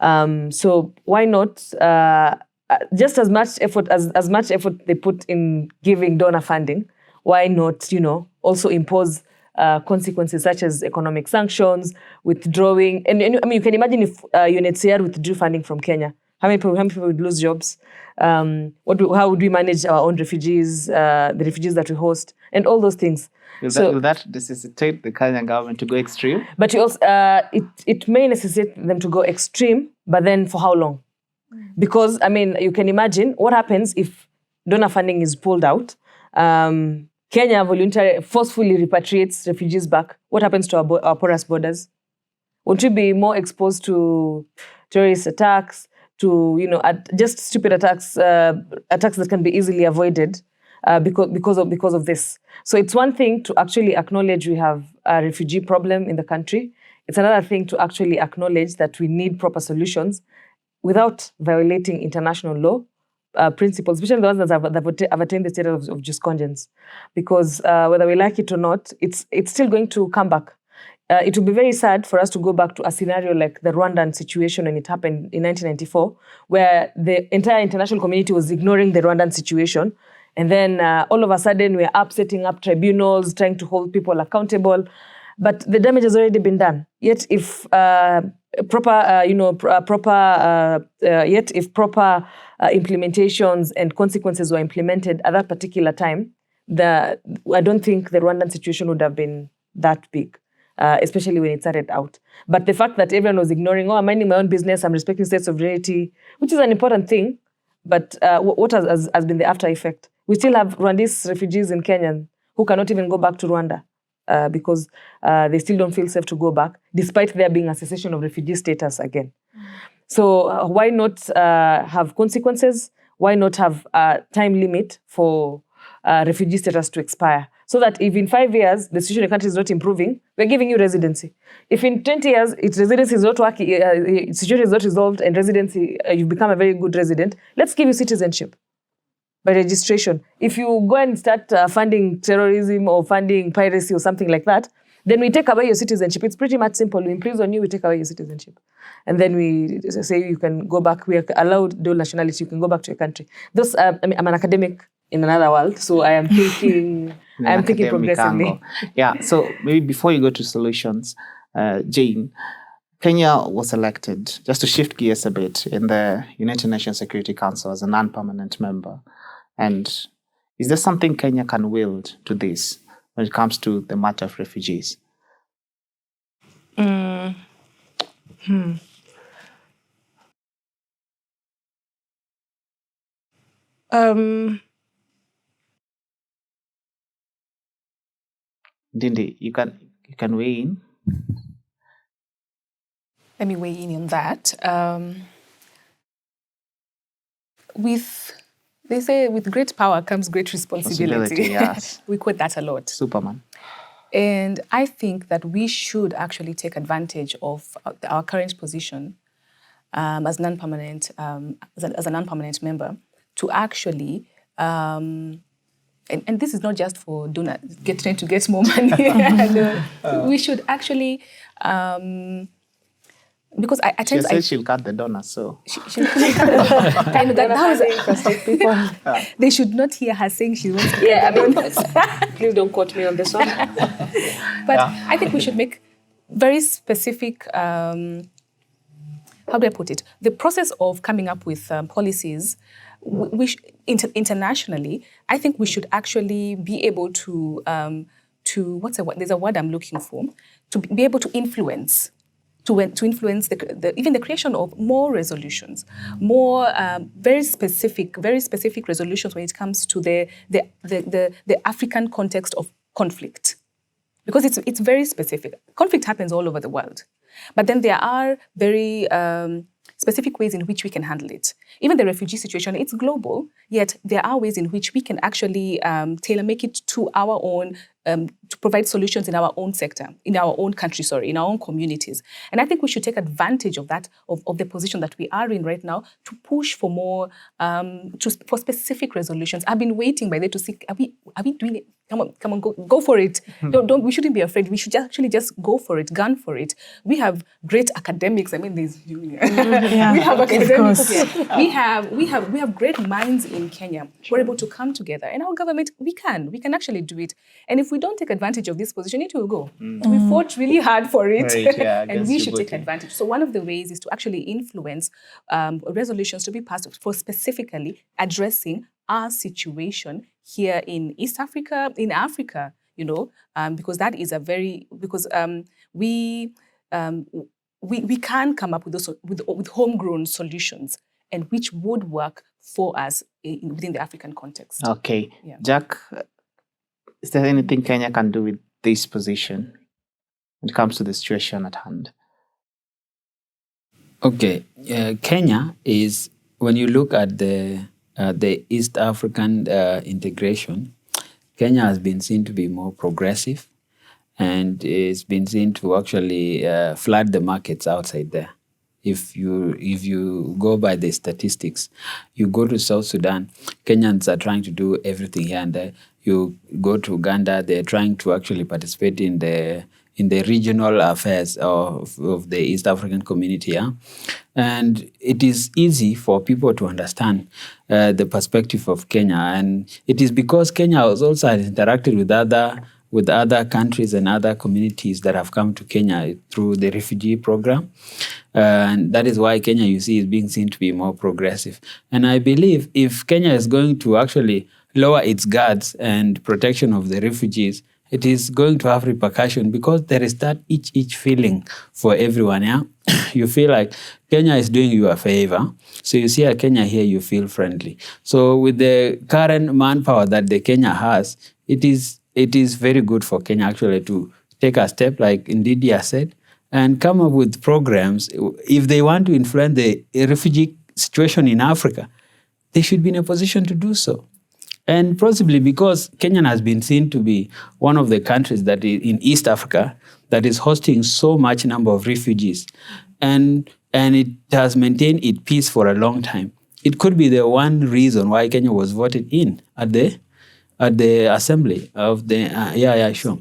So why not just as much effort they put in giving donor funding? Why not, also impose consequences such as economic sanctions, withdrawing, and you can imagine if UNHCR withdrew funding from Kenya, how many people would lose jobs? How would we manage our own refugees, the refugees that we host, and all those things? Will that necessitate the Kenyan government to go extreme? But you also, it may necessitate them to go extreme, but then for how long? Because, you can imagine what happens if donor funding is pulled out. Kenya forcefully repatriates refugees back. What happens to our porous borders? Won't we be more exposed to terrorist attacks, to just stupid attacks that can be easily avoided because of this? So it's one thing to actually acknowledge we have a refugee problem in the country. It's another thing to actually acknowledge that we need proper solutions without violating international law principles, especially the ones that have attained the status of jus cogens, because whether we like it or not, it's still going to come back. It would be very sad for us to go back to a scenario like the Rwandan situation when it happened in 1994, where the entire international community was ignoring the Rwandan situation, and then all of a sudden we're setting up tribunals, trying to hold people accountable, but the damage has already been done. Yet if proper implementations and consequences were implemented at that particular time, I don't think the Rwandan situation would have been that big, especially when it started out. But the fact that everyone was ignoring, I'm minding my own business, I'm respecting state sovereignty, which is an important thing, but what has been the after effect? We still have Rwandese refugees in Kenya who cannot even go back to Rwanda because they still don't feel safe to go back, despite there being a cessation of refugee status again. So why not have consequences? Why not have a time limit for refugee status to expire? So that if in 5 years, the situation in the country is not improving, we're giving you residency. If in 20 years, its residency is not working, situation is not resolved, and residency, you've become a very good resident, let's give you citizenship by registration. If you go and start funding terrorism or funding piracy or something like that, then we take away your citizenship. It's pretty much simple. We imprison you, we take away your citizenship. And then we say you can go back. We are allowed dual nationality. You can go back to your country. I'm an academic in another world, so I am thinking in an I'm thinking academic progressively. angle. Yeah, so maybe before you go to solutions, Jayne, Kenya was elected, just to shift gears a bit, in the United Nations Security Council as a non-permanent member. And is there something Kenya can wield to this when it comes to the matter of refugees? Ndindi, you can weigh in. Let me weigh in on that. They say with great power comes great responsibility. Yes. We quote that a lot. Superman. And I think that we should actually take advantage of our current position as non-permanent, as a non-permanent member, to actually, and this is not just for trying to get more money. We should actually, because I tend She to. said she'll cut the donors, so. I know that was interesting people. They should not hear her saying she wants to. Yeah, I mean, please don't quote me on this one. But I think we should make very specific, how do I put it? The process of coming up with policies, internationally, I think we should actually be able to what's the word? There's a word I'm looking for, to be able to influence. To influence even the creation of more resolutions, more very specific resolutions when it comes to the African context of conflict, because it's very specific. Conflict happens all over the world, but then there are very specific ways in which we can handle it. Even the refugee situation, it's global, yet there are ways in which we can actually tailor-make it to our own, to provide solutions in our own sector, in our own country, in our own communities. And I think we should take advantage of that, of the position that we are in right now, to push for more, for specific resolutions. I've been waiting by there to see, are we doing it? Come on, go for it. Don't. We shouldn't be afraid. We should just go for it, gun for it. We have great academics. I mean, there's we have academics. We have great minds in Kenya. We're able to come together, and our government, we can actually do it. And if we don't take advantage of this position, it will go. We fought really hard for it, and we should take advantage. So one of the ways is to actually influence resolutions to be passed for specifically addressing our situation here in East Africa, in Africa, because that is we can come up with those with homegrown solutions, and which would work for us within the African context. Okay, yeah. Jack, is there anything Kenya can do with this position when it comes to the situation at hand? Okay, Kenya is, when you look at the East African integration, Kenya has been seen to be more progressive, and it's been seen to actually flood the markets outside there. If you go by the statistics, you go to South Sudan, Kenyans are trying to do everything here and there. You go to Uganda, they're trying to actually participate in the regional affairs of the East African community. Yeah? And it is easy for people to understand the perspective of Kenya. And it is because Kenya has also interacted with other countries and other communities that have come to Kenya through the refugee program. And that is why Kenya, you see, is being seen to be more progressive. And I believe if Kenya is going to actually lower its guards and protection of the refugees, it is going to have repercussion, because there is that each feeling for everyone. Yeah, you feel like Kenya is doing you a favor. So you see a Kenya here, you feel friendly. So with the current manpower that the Kenya has, it is very good for Kenya actually to take a step, like Ndindi has said, and come up with programs. If they want to influence the refugee situation in Africa, they should be in a position to do so. And possibly because Kenya has been seen to be one of the countries that is in East Africa that is hosting so much number of refugees, and it has maintained its peace for a long time. It could be the one reason why Kenya was voted in at the assembly of the sure.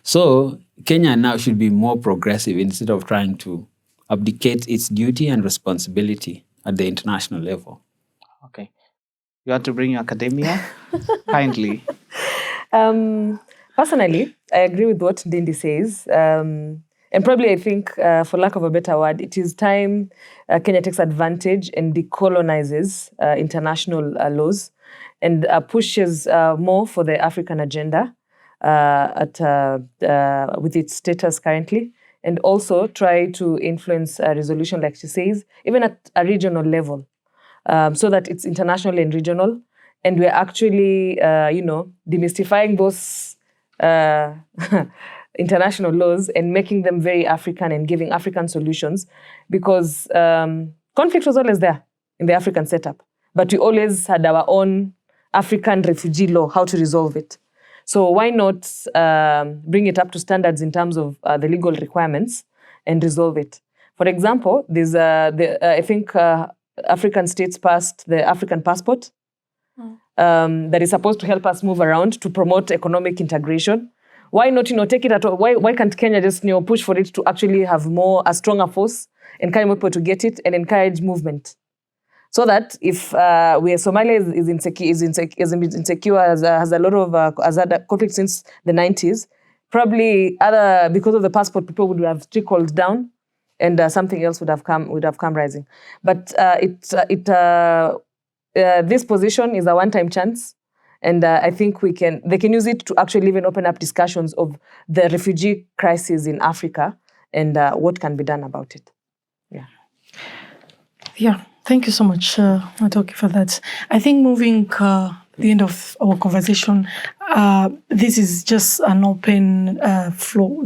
So Kenya now should be more progressive instead of trying to abdicate its duty and responsibility at the international level. Okay. You want to bring your academia? Kindly. Personally, I agree with what Ndindi says. And probably I think, for lack of a better word, it is time Kenya takes advantage and decolonizes international laws and pushes more for the African agenda with its status currently, and also try to influence a resolution, like she says, even at a regional level, so that it's international and regional. And we're actually, demystifying those international laws and making them very African and giving African solutions, because conflict was always there in the African setup, but we always had our own African refugee law, how to resolve it. So why not bring it up to standards in terms of the legal requirements and resolve it? For example, there's I think African states passed the African passport that is supposed to help us move around to promote economic integration. Why not, take it at all? Why can't Kenya just, push for it to actually have a stronger force, encourage people to get it, and encourage movement? So that if where Somalia is insecure, has a lot of has had a conflict since the 90s, probably because of the passport, people would have trickled down, and something else would have come rising. But this position is a one-time chance. And I think they can use it to actually even open up discussions of the refugee crisis in Africa and what can be done about it. Yeah, thank you so much, Matoke, for that. I think moving the end of our conversation, this is just an open floor,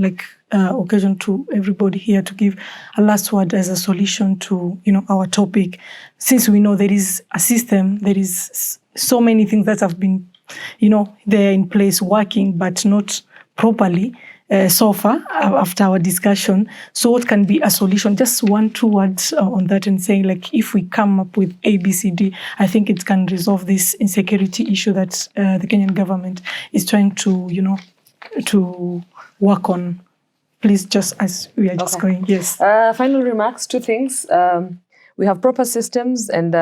occasion to everybody here to give a last word as a solution to our topic. Since we know there is a system, there is so many things that have been they're in place working, but not properly so far after our discussion. So what can be a solution? Just 1-2 words on that, and saying if we come up with A, B, C, D, I think it can resolve this insecurity issue that the Kenyan government is trying to to work on. Please, just as we are just going. Yes. Final remarks, 2 things. We have proper systems and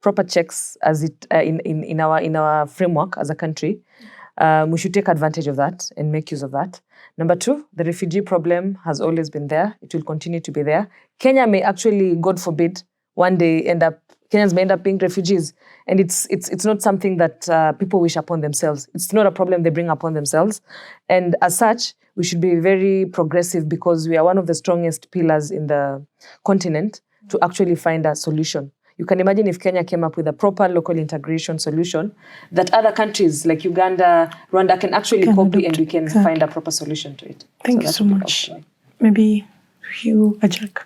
proper checks as it in our framework as a country. We should take advantage of that and make use of that. Number 2, the refugee problem has always been there. It will continue to be there. Kenya may actually, God forbid, one day Kenyans may end up being refugees, and it's not something that people wish upon themselves. It's not a problem they bring upon themselves, and as such, we should be very progressive, because we are one of the strongest pillars in the continent to actually find a solution. You can imagine if Kenya came up with a proper local integration solution that other countries like Uganda, Rwanda can actually copy, and we can find a proper solution to it. Thank you so much. Maybe you, Ajak.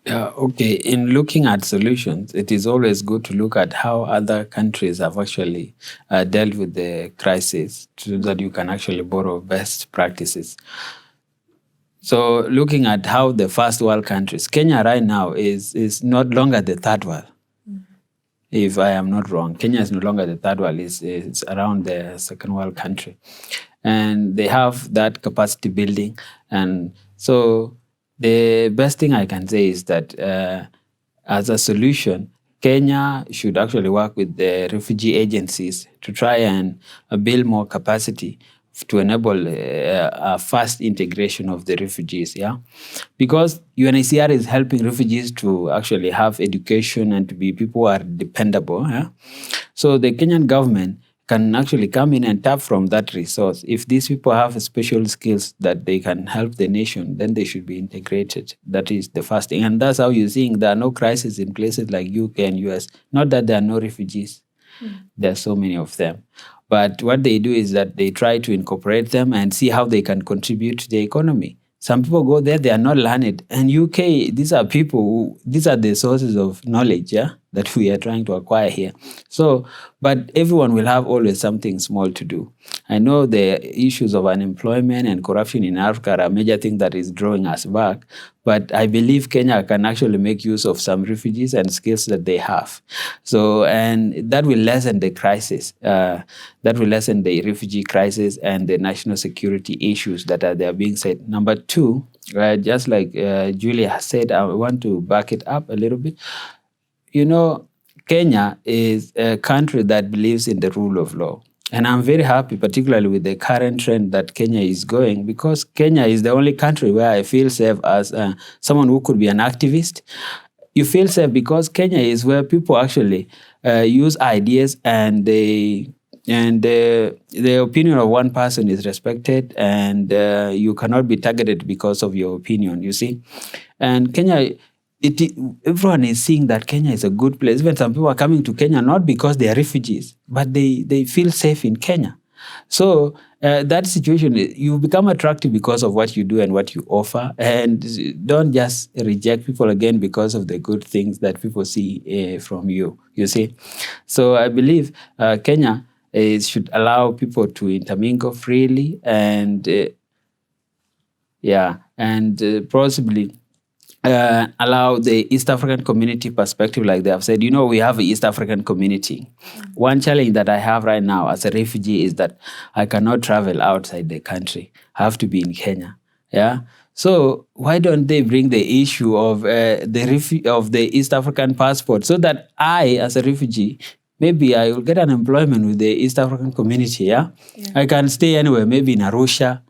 Yeah, okay. In looking at solutions, it is always good to look at how other countries have actually dealt with the crisis, so that you can actually borrow best practices. So looking at how the first world countries, Kenya right now is not longer the third world. If I am not wrong, Kenya is no longer the third world, it's around the second world country. And they have that capacity building. And so the best thing I can say is that as a solution, Kenya should actually work with the refugee agencies to try and build more capacity to enable a fast integration of the refugees, because UNHCR is helping refugees to actually have education and to be people who are dependable. So the Kenyan government can actually come in and tap from that resource. If these people have special skills that they can help the nation, then they should be integrated. That is the first thing. And that's how you're seeing there are no crises in places like UK and US. Not that there are no refugees. There are so many of them. But what they do is that they try to incorporate them and see how they can contribute to the economy. Some people go there, they are not learned. And UK, these are people, these are the sources of knowledge, that we are trying to acquire here. So, but everyone will have always something small to do. I know the issues of unemployment and corruption in Africa are a major thing that is drawing us back. But I believe Kenya can actually make use of some refugees and skills that they have. So, and that will lessen the crisis. That will lessen the refugee crisis and the national security issues that are there being said. Number 2, just like Julia has said, I want to back it up a little bit. Kenya is a country that believes in the rule of law. And I'm very happy, particularly with the current trend that Kenya is going, because Kenya is the only country where I feel safe as someone who could be an activist. You feel safe because Kenya is where people actually use ideas, and the opinion of one person is respected, and you cannot be targeted because of your opinion, you see. And Kenya, everyone is seeing that Kenya is a good place. Even some people are coming to Kenya not because they are refugees, but they feel safe in Kenya. So that situation, you become attractive because of what you do and what you offer, and don't just reject people again because of the good things that people see from you, you see. So I believe Kenya should allow people to intermingle freely, and possibly allow the East African community perspective, like they have said. We have an East African community. One challenge that I have right now as a refugee is that I cannot travel outside the country. I have to be in Kenya. Yeah. So why don't they bring the issue of the East African passport, so that I, as a refugee, maybe I will get an employment with the East African community. Yeah. I can stay anywhere, maybe in Arusha,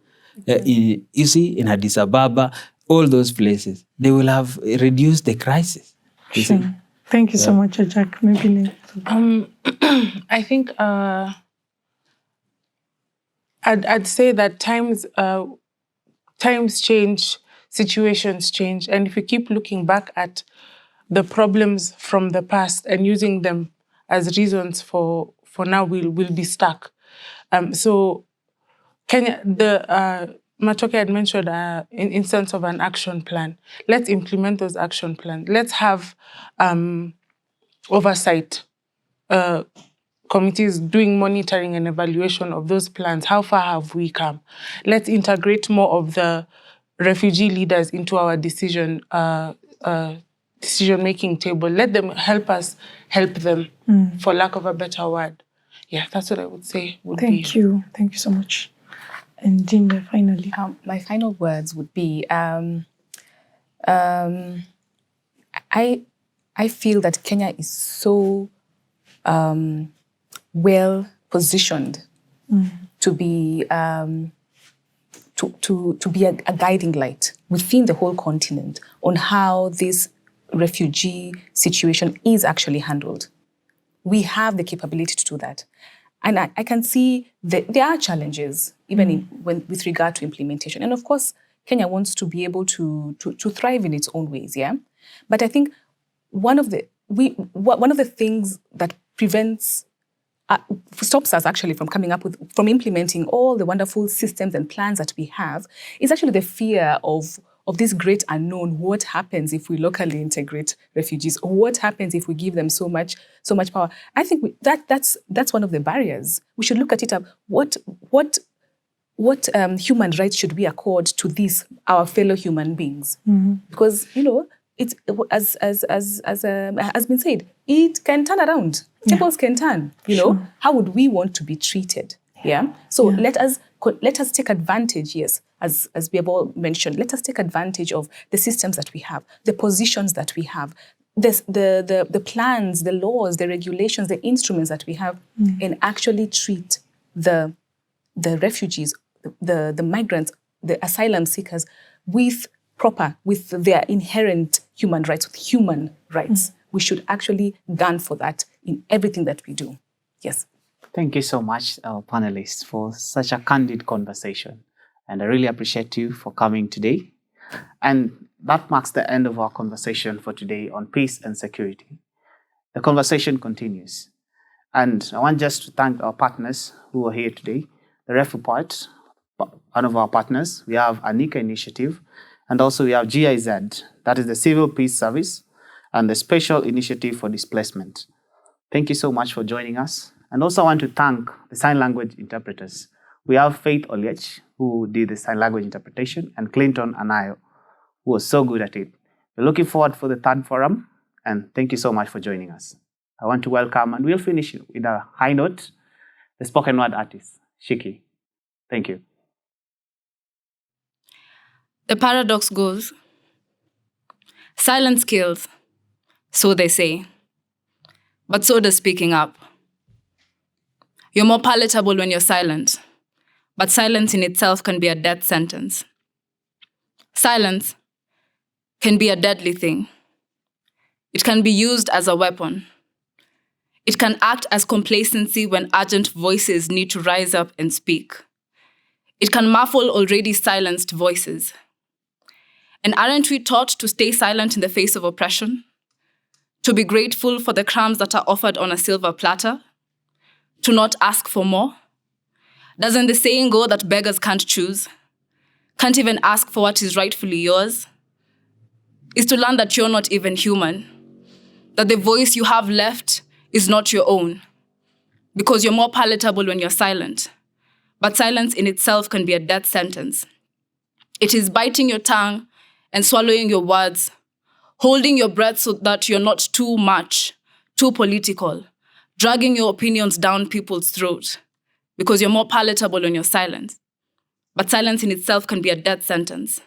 in Addis Ababa, all those places. They will have reduced the crisis. Sure. Thank you so much, Ajak. Maybe I think I'd say that times change, situations change, and if you keep looking back at the problems from the past and using them as reasons for now, we'll be stuck. So Kenya, Matoke had mentioned in instance of an action plan. Let's implement those action plans. Let's have oversight committees doing monitoring and evaluation of those plans. How far have we come? Let's integrate more of the refugee leaders into our decision-making table. Let them help us help them, for lack of a better word. Yeah, that's what I would say. Thank you. Thank you so much. And Jayne, finally. My final words would be, I feel that Kenya is so well positioned to be to be a guiding light within the whole continent on how this refugee situation is actually handled. We have the capability to do that. And I can see that there are challenges, even with regard to implementation. And of course, Kenya wants to be able to thrive in its own ways, yeah? But I think one of the things that stops us actually from from implementing all the wonderful systems and plans that we have is actually the fear of this great unknown. What happens if we locally integrate refugees? Or what happens if we give them so much power? I think that's one of the barriers. We should look at it up. What human rights should we accord to these our fellow human beings? Because it's as has been said, it can turn around. Tables can turn. How would we want to be treated? Yeah. So let us take advantage. Yes, as we have all mentioned, let us take advantage of the systems that we have, the positions that we have, the plans, the laws, the regulations, the instruments that we have, and actually treat the refugees, the migrants, the asylum seekers with their inherent human rights, with human rights. We should actually gun for that in everything that we do. Yes. Thank you so much, our panelists, for such a candid conversation. And I really appreciate you for coming today. And that marks the end of our conversation for today on peace and security. The conversation continues. And I want just to thank our partners who are here today. The Refugee, one of our partners. We have Anika Initiative. And also we have GIZ, that is the Civil Peace Service, and the Special Initiative for Displacement. Thank you so much for joining us. And also I want to thank the sign language interpreters. We have Faith Oliech, who did the sign language interpretation, and Clinton Anayo, who was so good at it. We're looking forward for the third forum, and thank you so much for joining us. I want to welcome, and we'll finish with a high note, the spoken word artist, Shiki. Thank you. The paradox goes, silence kills, so they say, but so does speaking up. You're more palatable when you're silent, but silence in itself can be a death sentence. Silence can be a deadly thing. It can be used as a weapon. It can act as complacency when urgent voices need to rise up and speak. It can muffle already silenced voices. And aren't we taught to stay silent in the face of oppression? To be grateful for the crumbs that are offered on a silver platter? To not ask for more? Doesn't the saying go that beggars can't choose? Can't even ask for what is rightfully yours? Is to learn that you're not even human, that the voice you have left is not your own, because you're more palatable when you're silent. But silence in itself can be a death sentence. It is biting your tongue and swallowing your words, holding your breath so that you're not too much, too political, dragging your opinions down people's throats, because you're more palatable when you're silent. But silence in itself can be a death sentence.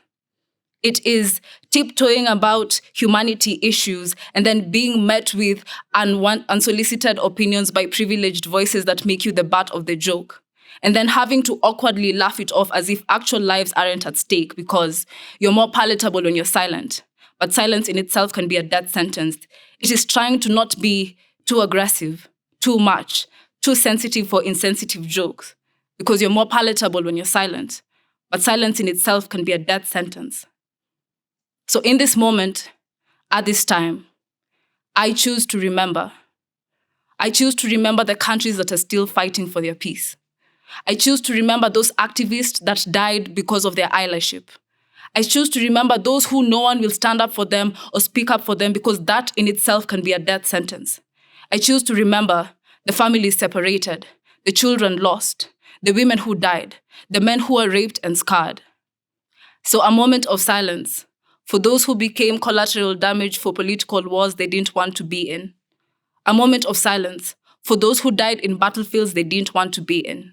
It is tiptoeing about humanity issues and then being met with unsolicited opinions by privileged voices that make you the butt of the joke, and then having to awkwardly laugh it off as if actual lives aren't at stake because you're more palatable when you're silent. But silence in itself can be a death sentence. It is trying to not be too aggressive, too much, too sensitive for insensitive jokes, because you're more palatable when you're silent. But silence in itself can be a death sentence. So in this moment, at this time, I choose to remember. I choose to remember the countries that are still fighting for their peace. I choose to remember those activists that died because of their allyship. I choose to remember those who no one will stand up for them or speak up for them, because that in itself can be a death sentence. I choose to remember the families separated, the children lost, the women who died, the men who were raped and scarred. So a moment of silence for those who became collateral damage for political wars they didn't want to be in. A moment of silence for those who died in battlefields they didn't want to be in.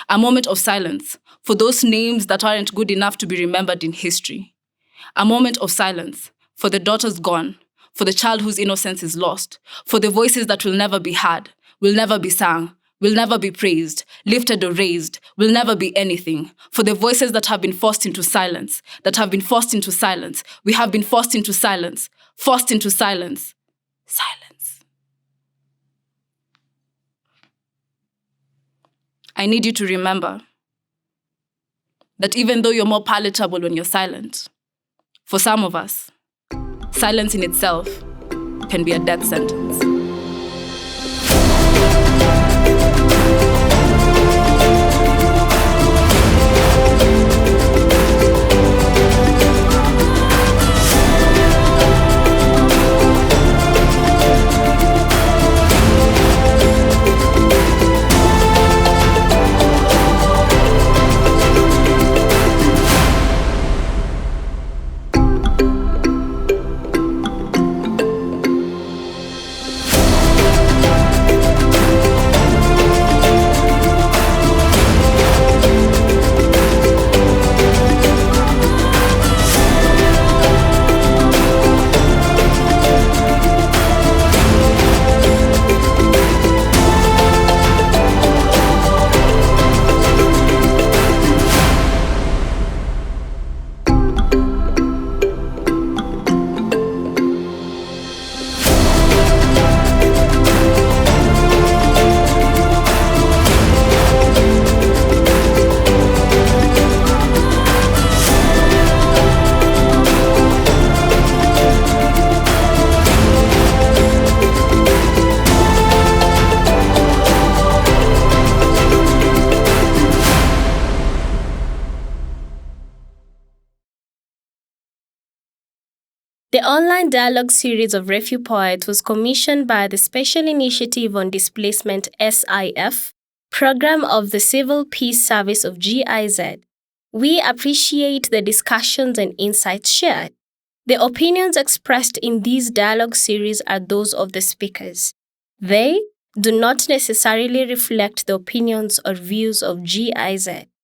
A moment of silence for those names that aren't good enough to be remembered in history. A moment of silence for the daughters gone, for the child whose innocence is lost, for the voices that will never be heard, will never be sung, will never be praised, lifted or raised, will never be anything, for the voices that have been forced into silence, that have been forced into silence. We have been forced into silence, forced into silence. Silence. I need you to remember that even though you're more palatable when you're silent, for some of us, silence in itself can be a death sentence. The online dialogue series of Refugee Poets was commissioned by the Special Initiative on Displacement SIF, program of the Civil Peace Service of GIZ. We appreciate the discussions and insights shared. The opinions expressed in these dialogue series are those of the speakers. They do not necessarily reflect the opinions or views of GIZ.